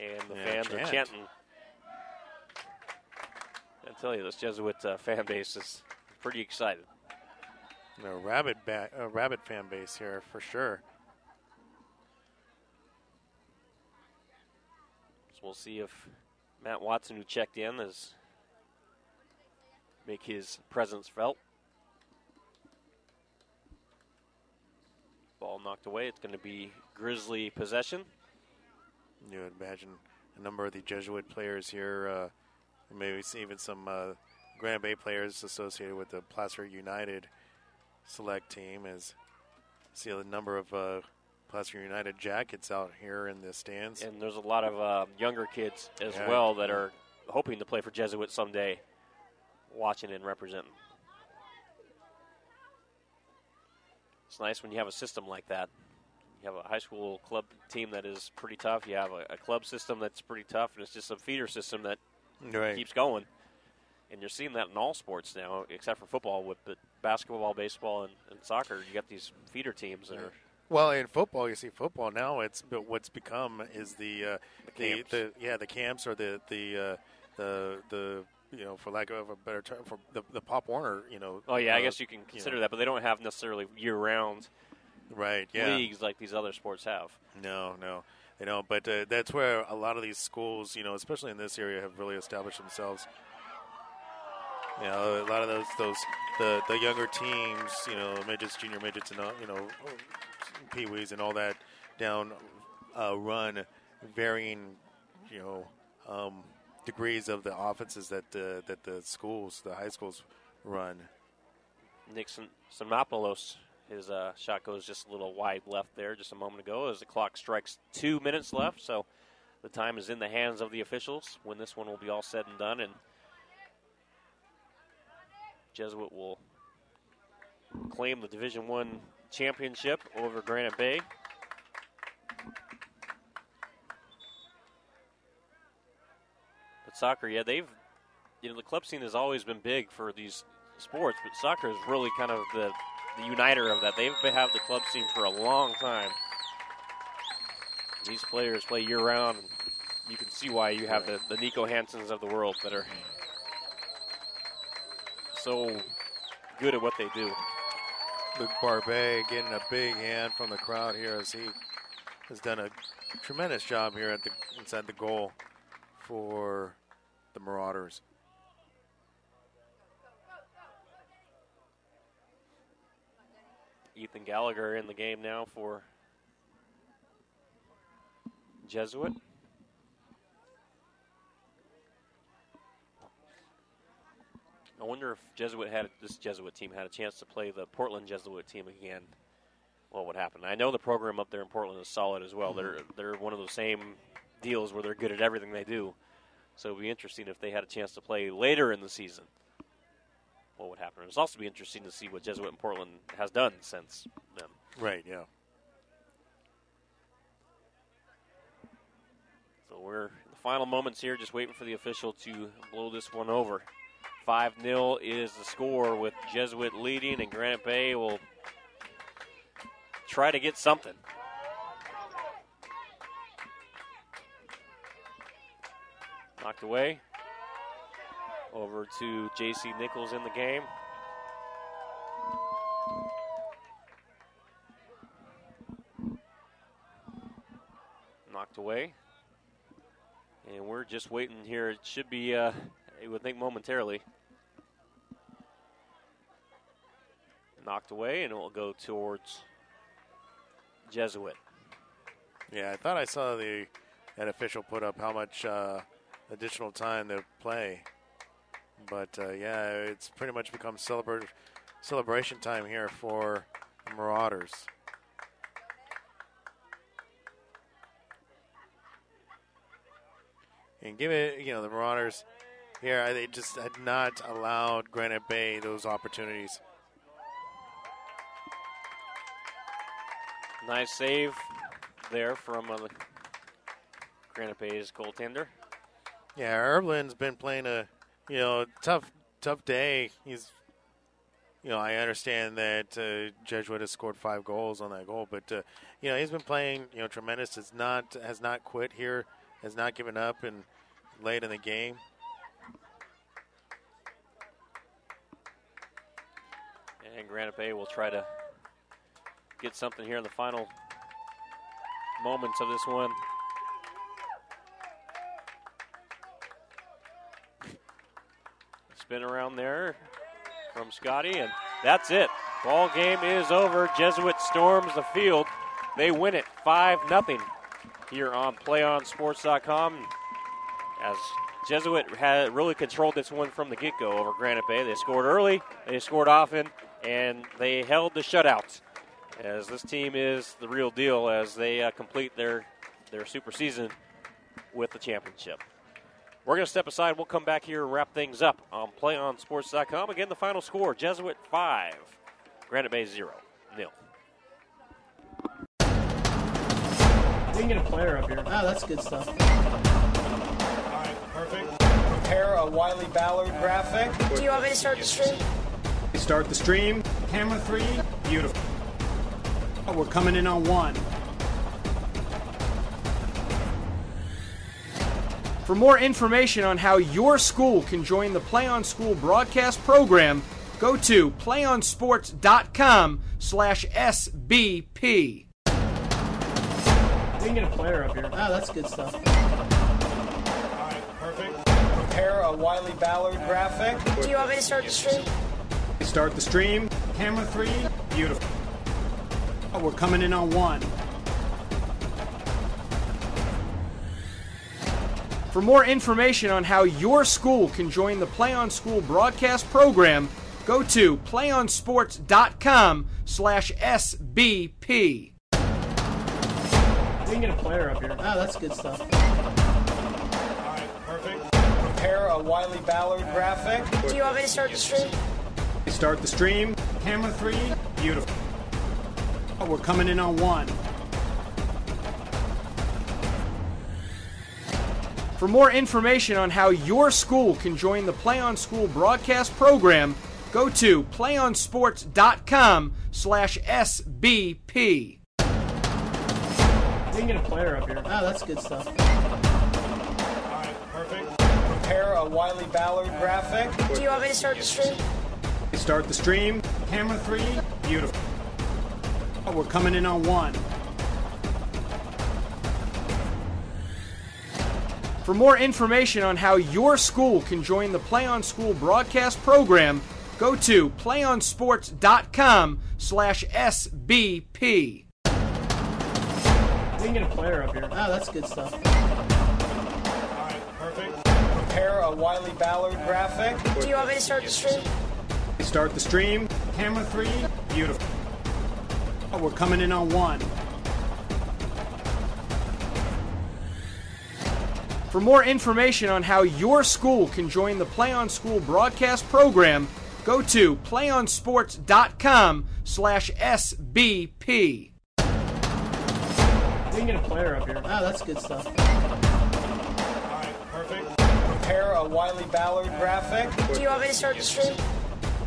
And the fans are chanting. I tell you, this Jesuit fan base is pretty excited. A rabid fan base here for sure. So we'll see if Matt Watson, who checked in, make his presence felt. Ball knocked away. It's going to be Grizzly possession. You would imagine a number of the Jesuit players here, maybe even some Granite Bay players associated with the Placer United select team, as see a number of Placer United jackets out here in the stands. And there's a lot of younger kids as Yeah. well that are hoping to play for Jesuit someday, watching and representing. It's nice when you have a system like that. You have a high school club team that is pretty tough. You have a club system that's pretty tough, and it's just a feeder system that keeps going. And you're seeing that in all sports now, except for football. With the basketball, baseball, and soccer, you got these feeder teams that are. Well, in football, you see football now. What's become is the camps. the camps, or the for lack of a better term, for the Pop Warner, Oh yeah, I guess you can consider that, but they don't have necessarily year-round leagues like these other sports have. No, they don't. But that's where a lot of these schools, especially in this area, have really established themselves. A lot of the younger teams, midgets, junior midgets, and peewees and all that down run varying, degrees of the offenses that the high schools run. Nixon Samopoulos, his shot goes just a little wide left there just a moment ago as the clock strikes 2 minutes left. So the time is in the hands of the officials when this one will be all said and done. And Jesuit will claim the Division I championship over Granite Bay. But soccer, they've, the club scene has always been big for these sports, but soccer is really kind of the uniter of that. They've had the club scene for a long time. These players play year-round. You can see why you have the Nico Hansons of the world that are so good at what they do. Luke Barbet getting a big hand from the crowd here, as he has done a tremendous job here inside the goal for the Marauders. Ethan Gallagher in the game now for Jesuit. I wonder if this Jesuit team had a chance to play the Portland Jesuit team again. What would happen? I know the program up there in Portland is solid as well. They're one of those same deals where they're good at everything they do. So it would be interesting if they had a chance to play later in the season. what would happen. It'll also be interesting to see what Jesuit and Portland has done since then. Right, yeah. So we're in the final moments here, just waiting for the official to blow this one over. 5-0 is the score with Jesuit leading, and Granite Bay will try to get something. Knocked away. Over to J.C. Nichols in the game. Knocked away. And we're just waiting here. It should be, I would think, momentarily. Knocked away, and it will go towards Jesuit. Yeah, I thought I saw that official put up how much additional time to play. But, yeah, it's pretty much become celebration time here for the Marauders. And give it, the Marauders here, they just had not allowed Granite Bay those opportunities. Nice save there from Granite Bay's goaltender. Yeah, Erlin's been playing a, tough day. He's, I understand that Jesuit has scored 5 goals on that goal, but he's been playing, tremendous. Has not quit here, has not given up, and late in the game. And Granite Bay will try to get something here in the final moments of this one. Spin around there from Scotty, and that's it. Ball game is over. Jesuit storms the field. They win it 5-0 here on PlayOnSports.com. As Jesuit had really controlled this one from the get-go over Granite Bay. They scored early, they scored often, and they held the shutout. As this team is the real deal as they complete their super season with the championship. We're going to step aside. We'll come back here and wrap things up on PlayOnSports.com. Again, the final score, Jesuit 5, Granite Bay 0-0. We can get a player up here. Ah, that's good stuff. All right, perfect. Prepare a Wiley Ballard graphic. Do you want me to start the stream? Start the stream. Camera 3. Beautiful. Oh, we're coming in on 1. For more information on how your school can join the Play On School broadcast program, go to playonsports.com/SBP. We can get a player up here. Ah, that's good stuff. All right, perfect. Prepare a Wiley Ballard graphic. Do you want me to start the stream? Start the stream. Camera 3. Beautiful. Oh, we're coming in on 1. For more information on how your school can join the Play On School broadcast program, go to playonsports.com/SBP. We can get a player up here. Ah, that's good stuff. All right, perfect. Prepare a Wiley Ballard graphic. Do you want me to start the stream? Start the stream. Camera 3. Beautiful. Oh, we're coming in on 1. For more information on how your school can join the Play On School broadcast program, go to playonsports.com/SBP. We can get a player up here. Ah, that's good stuff. All right, perfect. Prepare a Wiley Ballard graphic. Do you want me to start the stream? Start the stream. Camera 3. Beautiful. Oh, we're coming in on 1. For more information on how your school can join the Play On School broadcast program, go to playonsports.com/SBP. We can get a player up here. Ah, that's good stuff. All right, perfect. Prepare a Wiley Ballard graphic. Do you want me to start the stream? Start the stream. Camera 3. Beautiful. Oh, we're coming in on 1. For more information on how your school can join the Play On School broadcast program, go to playonsports.com/SBP. We can get a player up here. Oh, that's good stuff. Perfect. Prepare a Wiley Ballard graphic. Do you want me to start the stream?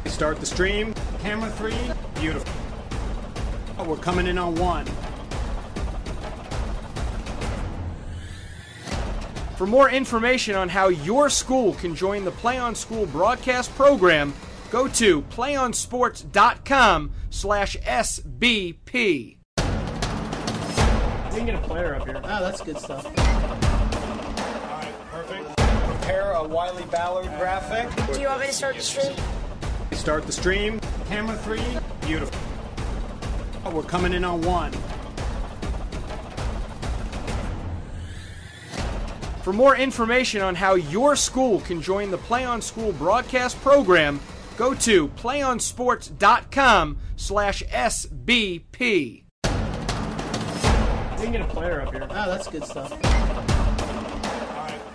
Start the stream. Camera 3. Beautiful. Oh, we're coming in on 1. For more information on how your school can join the Play On School broadcast program, go to playonsports.com/SBP. We can get a player up here. Oh, that's good stuff. Perfect. Prepare a Wiley Ballard graphic. Do you want me to start the stream? Start the stream. Camera 3. Beautiful. Oh, we're coming in on 1. For more information on how your school can join the Play On School broadcast program, go to playonsports.com/SBP. We can get a player up here. Oh, that's good stuff.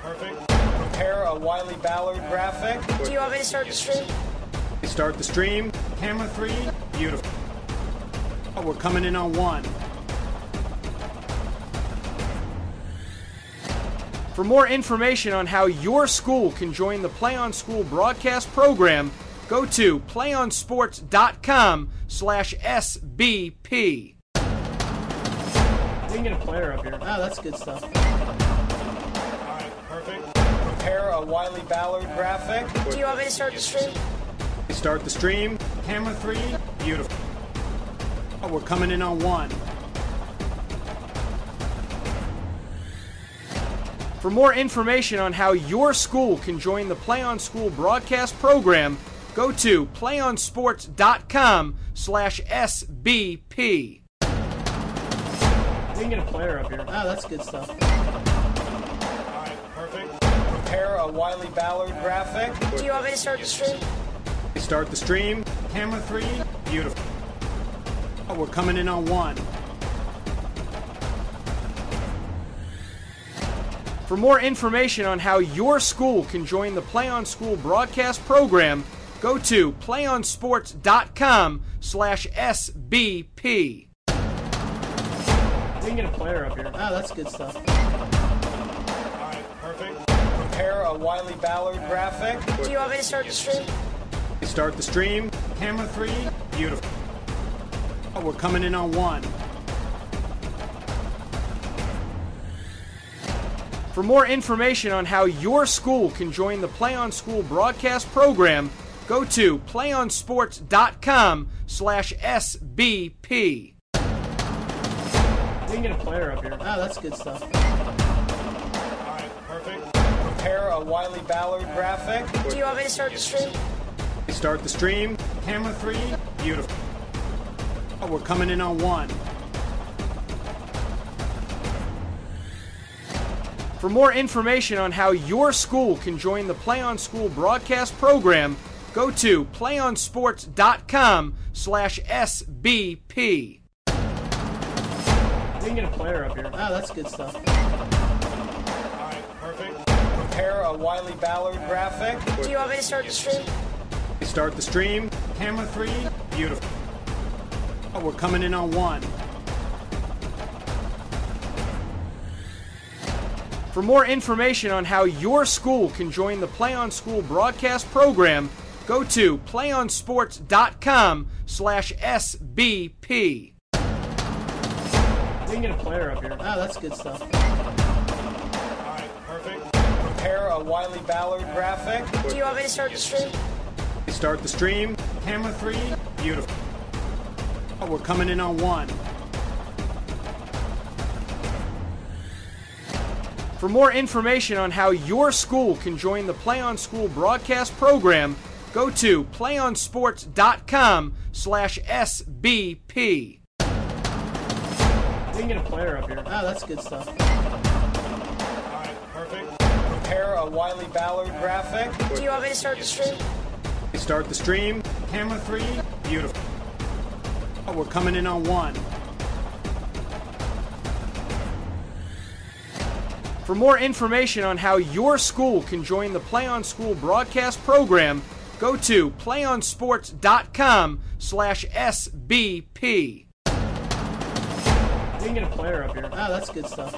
Perfect. Prepare a Wiley Ballard graphic. Do you want me to start the stream? Start the stream. Camera 3. Beautiful. Oh, we're coming in on 1. For more information on how your school can join the Play On School broadcast program, go to playonsports.com/SBP. We can get a player up here. Oh, that's good stuff. Perfect. Prepare a Wiley Ballard graphic. Do you want me to start the stream? Start the stream. Camera 3. Beautiful. Oh, we're coming in on 1. For more information on how your school can join the Play On School broadcast program, go to playonsports.com/SBP. We can get a player up here. Oh, that's good stuff. Perfect. Prepare a Wiley Ballard graphic. Do you want me to start the stream? Start the stream. Camera 3. Beautiful. Oh, we're coming in on 1. For more information on how your school can join the Play On School broadcast program, go to playonsports.com/SBP. We can get a player up here. Oh, that's good stuff. Perfect. Prepare a Wiley Ballard graphic. Do you want me to start the stream? Start the stream. Camera 3. Beautiful. Oh, we're coming in on 1. For more information on how your school can join the Play On School broadcast program, go to playonsports.com/SBP. We can get a player up here. Oh, that's good stuff. Perfect. Prepare a Wiley Ballard graphic. Do you want me to start the stream? Start the stream. Camera 3. Beautiful. Oh, we're coming in on 1. For more information on how your school can join the Play On School broadcast program, go to playonsports.com/SBP. We can get a player up here. Oh, that's good stuff. Perfect. Prepare a Wiley Ballard graphic. Do you want me to start the stream? Start the stream. Camera 3. Beautiful. Oh, we're coming in on 1. For more information on how your school can join the Play On School broadcast program, go to playonsports.com/SBP. We can get a player up here. Oh, that's good stuff. Perfect. Prepare a Wiley Ballard graphic. Do you want me to start the stream? Start the stream. Camera 3. Beautiful. Oh, we're coming in on 1. For more information on how your school can join the Play On School broadcast program, go to playonsports.com/SBP. We can get a player up here. Oh, that's good stuff. Perfect. Prepare a Wiley Ballard graphic. Do you want me to start the stream? Start the stream. Camera 3. Beautiful. Oh, we're coming in on 1. For more information on how your school can join the Play On School broadcast program, go to playonsports.com/SBP. We can get a player up here. Oh, that's good stuff.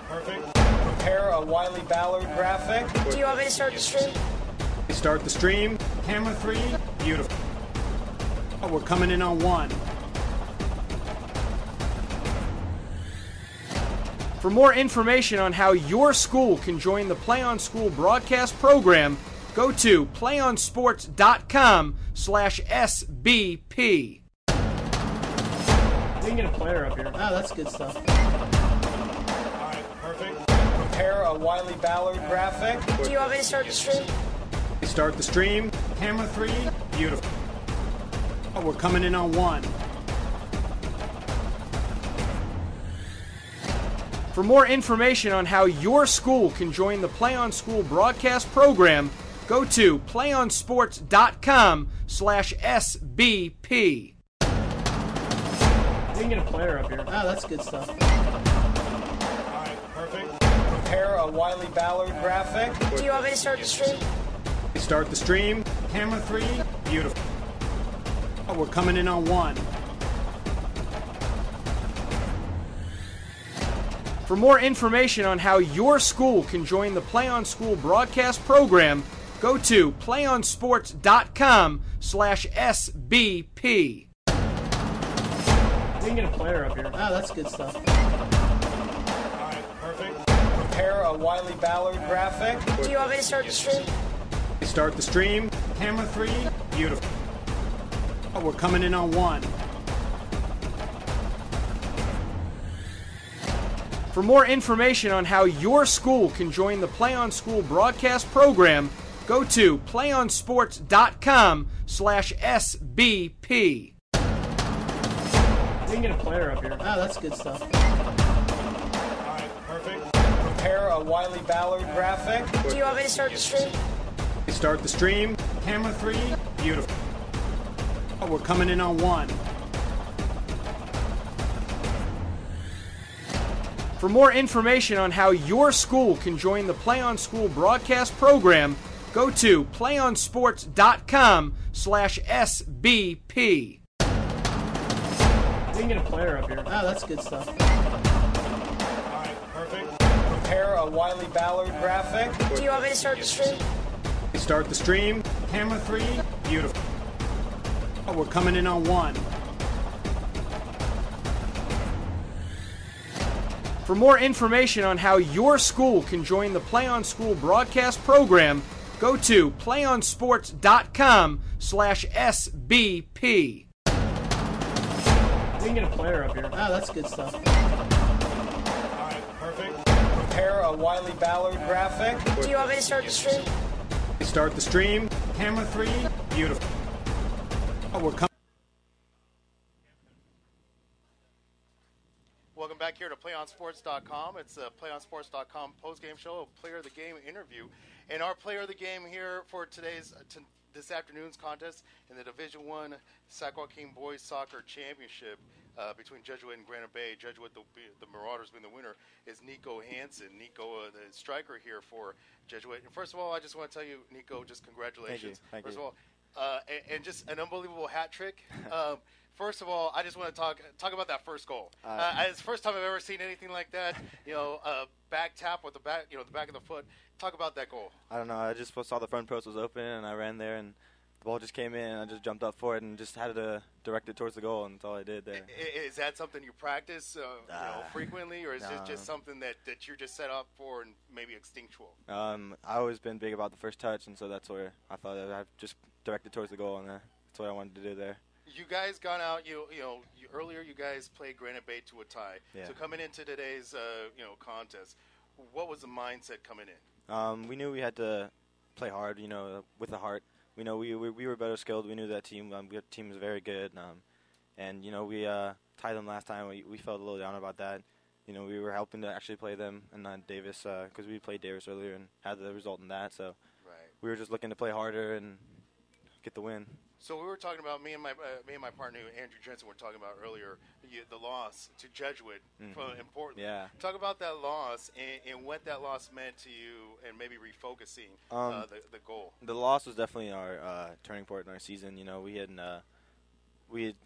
Perfect. Prepare a Wiley Ballard graphic. Do you want me to start the stream? Start the stream. Camera 3. Beautiful. Oh, we're coming in on 1. For more information on how your school can join the Play On School broadcast program, go to playonsports.com/SBP. We can get a player up here. Oh, that's good stuff. Perfect. Prepare a Wiley Ballard graphic. Do you want me to start the stream? Start the stream. Camera 3. Beautiful. Oh, we're coming in on 1. For more information on how your school can join the Play On School broadcast program, go to playonsports.com/SBP. We can get a player up here. Oh, that's good stuff. Perfect. Prepare a Wiley Ballard graphic. Do you want me to start the stream? Start the stream. Camera 3. Beautiful. Oh, we're coming in on 1. For more information on how your school can join the Play On School broadcast program, go to playonsports.com/SBP. We can get a player up here. Oh, that's good stuff. Perfect. Prepare a Wiley Ballard graphic. Do you want me to start the stream? Start the stream. Camera 3. Beautiful. Oh, we're coming in on 1. For more information on how your school can join the Play On School broadcast program, go to playonsports.com/SBP. We can get a player up here. Oh, that's good stuff. Perfect. Prepare a Wiley Ballard graphic. Do you want me to start the stream? Start the stream. Camera 3. Beautiful. Oh, we're coming in on 1. For more information on how your school can join the Play On School broadcast program, go to playonsports.com/SBP. We can get a player up here. Oh, that's good stuff. Perfect. Prepare a Wiley Ballard graphic. Do you want me to start the stream? Start the stream. Camera 3. Beautiful. Oh, we're coming in on 1. For more information on how your school can join the Play On School broadcast program, go to playonsports.com/SBP. We can get a player up here. Oh, that's good stuff. Perfect. Prepare a Wiley Ballard graphic. Do you want me to start the stream? Start the stream. Camera 3. Beautiful. Oh, we're coming. Welcome back here to PlayOnSports.com. It's a PlayOnSports.com post-game show, a Player of the Game interview. And our Player of the Game here for this afternoon's contest in the Division I Sac-Joaquin Boys Soccer Championship between Jesuit and Granite Bay. Jesuit, the Marauders being the winner, is Nico Hansen. Nico, the striker here for Jesuit. And first of all, I just want to tell you, Nico, just congratulations. Thank you. First of all, and just an unbelievable hat trick. First of all, I just want to talk about that first goal. It's the first time I've ever seen anything like that. Back tap with the back of the foot. Talk about that goal. I don't know. I just saw the front post was open, and I ran there, and the ball just came in, and I just jumped up for it, and just had to direct it towards the goal, and that's all I did there. Is that something you practice frequently, or is it just something that you're just set up for and maybe instinctual? I've always been big about the first touch, and so that's where I thought I'd just direct it towards the goal, and that's what I wanted to do there. You guys got out. Earlier you guys played Granite Bay to a tie. Yeah. So coming into today's contest, what was the mindset coming in? We knew we had to play hard, with the heart. We know we were better skilled. We knew that team. The team was very good, and we tied them last time. We felt a little down about that. We were helping to actually play them and not Davis because we played Davis earlier and had the result in that. So we were just looking to play harder and get the win. So we were talking about me and my partner Andrew Jensen were talking about earlier the loss to Jesuit in Portland. Yeah. Talk about that loss and what that loss meant to you, and maybe refocusing the goal. The loss was definitely our turning point in our season. You know, we had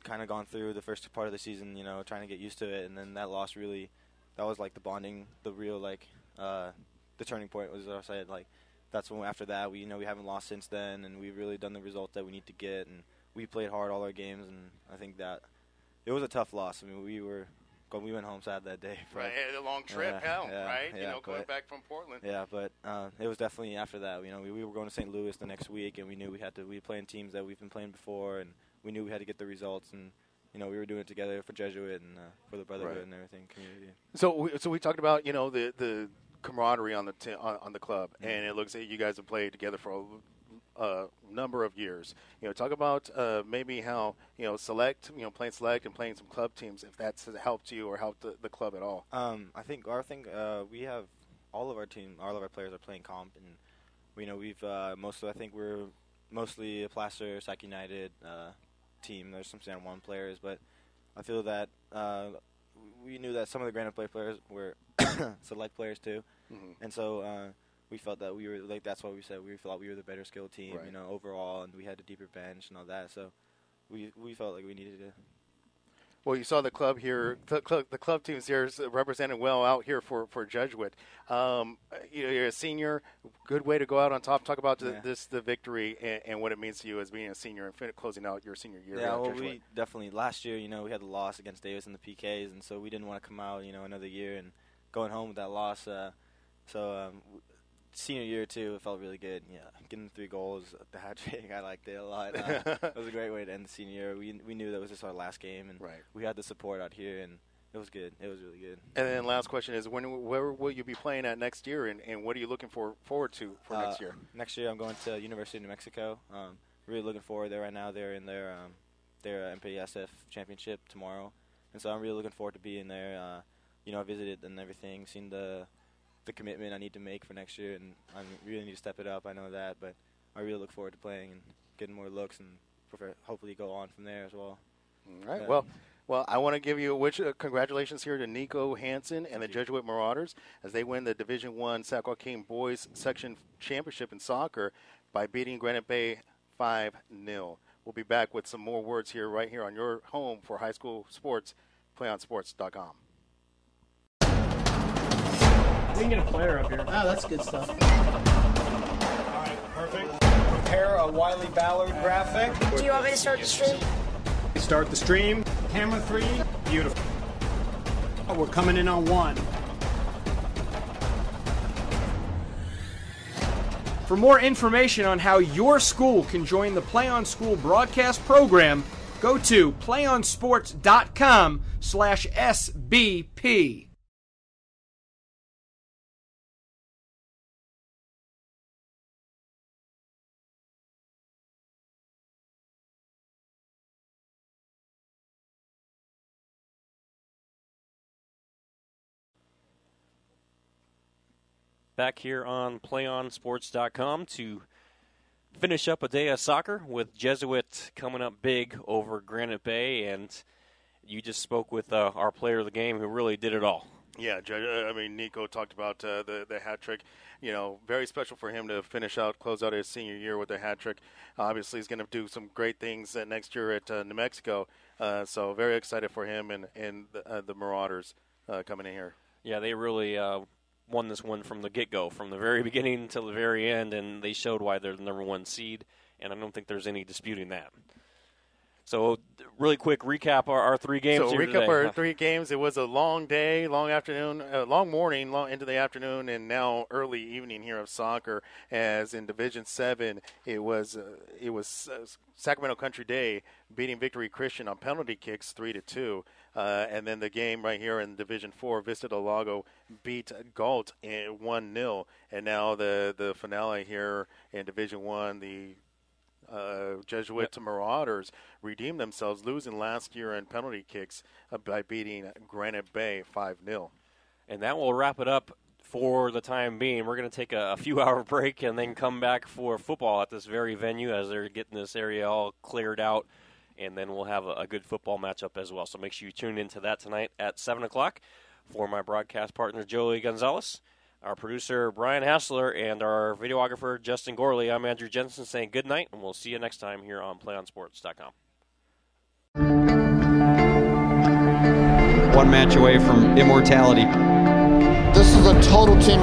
kind of gone through the first part of the season, you know, trying to get used to it, and then that loss really, that was like the bonding, the real the turning point was what I said. Like, that's when after that we haven't lost since then, and we've really done the result that we need to get, and we played hard all our games, and I think that it was a tough loss. I mean, we went home sad that day. Right, a long trip, right? Yeah, going back from Portland. Yeah, but it was definitely after that. You know, we were going to St. Louis the next week, and we knew we were playing teams that we've been playing before, and we knew we had to get the results, and you know, we were doing it together for Jesuit and for the brotherhood and everything, community. So we talked about, you know, the camaraderie on the club, and it looks like you guys have played together for a number of years. You know, talk about maybe how, you know, playing select and playing some club teams, if that's helped you or helped the club at all. I think we have all of our players are playing comp, and you know, we're mostly a Placer Sac United team. There's some San Juan players, but I feel that we knew that some of the Granite players were select players too, and so we felt that we were like, that's why we said we thought we were the better skilled team, you know, overall, and we had a deeper bench and all that. So we felt like we needed to. Well, you saw the club here, the club teams here is represented well out here for Jesuit. You're a senior, good way to go out on top. Talk about the victory and what it means to you as being a senior and closing out your senior year. Yeah, well, we definitely, last year, you know, we had the loss against Davis in the PKs, and so we didn't want to come out, you know, another year and going home with that loss. Senior year, too, it felt really good. Yeah, getting 3 goals, the hat trick, I liked it a lot. It was a great way to end the senior year. We knew that was just our last game, and we had the support out here, and it was good. It was really good. And then last question is, where will you be playing at next year, and what are you looking forward to for next year? Next year I'm going to University of New Mexico. Really looking forward there right now. They're in their MPSF championship tomorrow, and so I'm really looking forward to being there. You know, I visited and everything, seen the commitment I need to make for next year, and I really need to step it up. I know that, but I really look forward to playing and getting more looks, and hopefully go on from there as well. All right. Yeah. Well, I want to give you congratulations here to Nico Hansen and the Jesuit Marauders as they win the Division I Sac-Joaquin Boys Section Championship in soccer by beating Granite Bay 5-0. We'll be back with some more words here right here on your home for high school sports, PlayOnSports.com. We can get a player up here. Ah, that's good stuff. All right, perfect. Prepare a Wiley Ballard graphic. Do you want me to start the stream? Start the stream. Camera 3. Beautiful. We're coming in on 1. For more information on how your school can join the Play On School broadcast program, go to playonsports.com/SBP. Back here on PlayOnSports.com to finish up a day of soccer with Jesuit coming up big over Granite Bay, and you just spoke with our player of the game who really did it all. Yeah, I mean, Nico talked about the hat trick. You know, very special for him to close out his senior year with a hat trick. Obviously, he's going to do some great things next year at New Mexico. So very excited for him and the Marauders coming in here. Yeah, they really won this one from the get-go, from the very beginning until the very end, and they showed why they're the number 1 seed, and I don't think there's any disputing that. So, really quick recap our 3 games here today. Our 3 games. It was a long day, long afternoon, long morning, long into the afternoon, and now early evening here of soccer. As in Division 7, it was Sacramento Country Day beating Victory Christian on penalty kicks 3-2. And then the game right here in Division 4, Vista del Lago beat Galt 1-0. And now the finale here in Division 1, the Jesuit Marauders redeemed themselves, losing last year in penalty kicks by beating Granite Bay 5-0. And that will wrap it up for the time being. We're going to take a few-hour break and then come back for football at this very venue as they're getting this area all cleared out, and then we'll have a good football matchup as well. So make sure you tune into that tonight at 7 o'clock. For my broadcast partner, Joey Gonzalez, our producer, Brian Hassler, and our videographer, Justin Gorley, I'm Andrew Jensen saying good night, and we'll see you next time here on PlayOnSports.com. One match away from immortality. This is a total team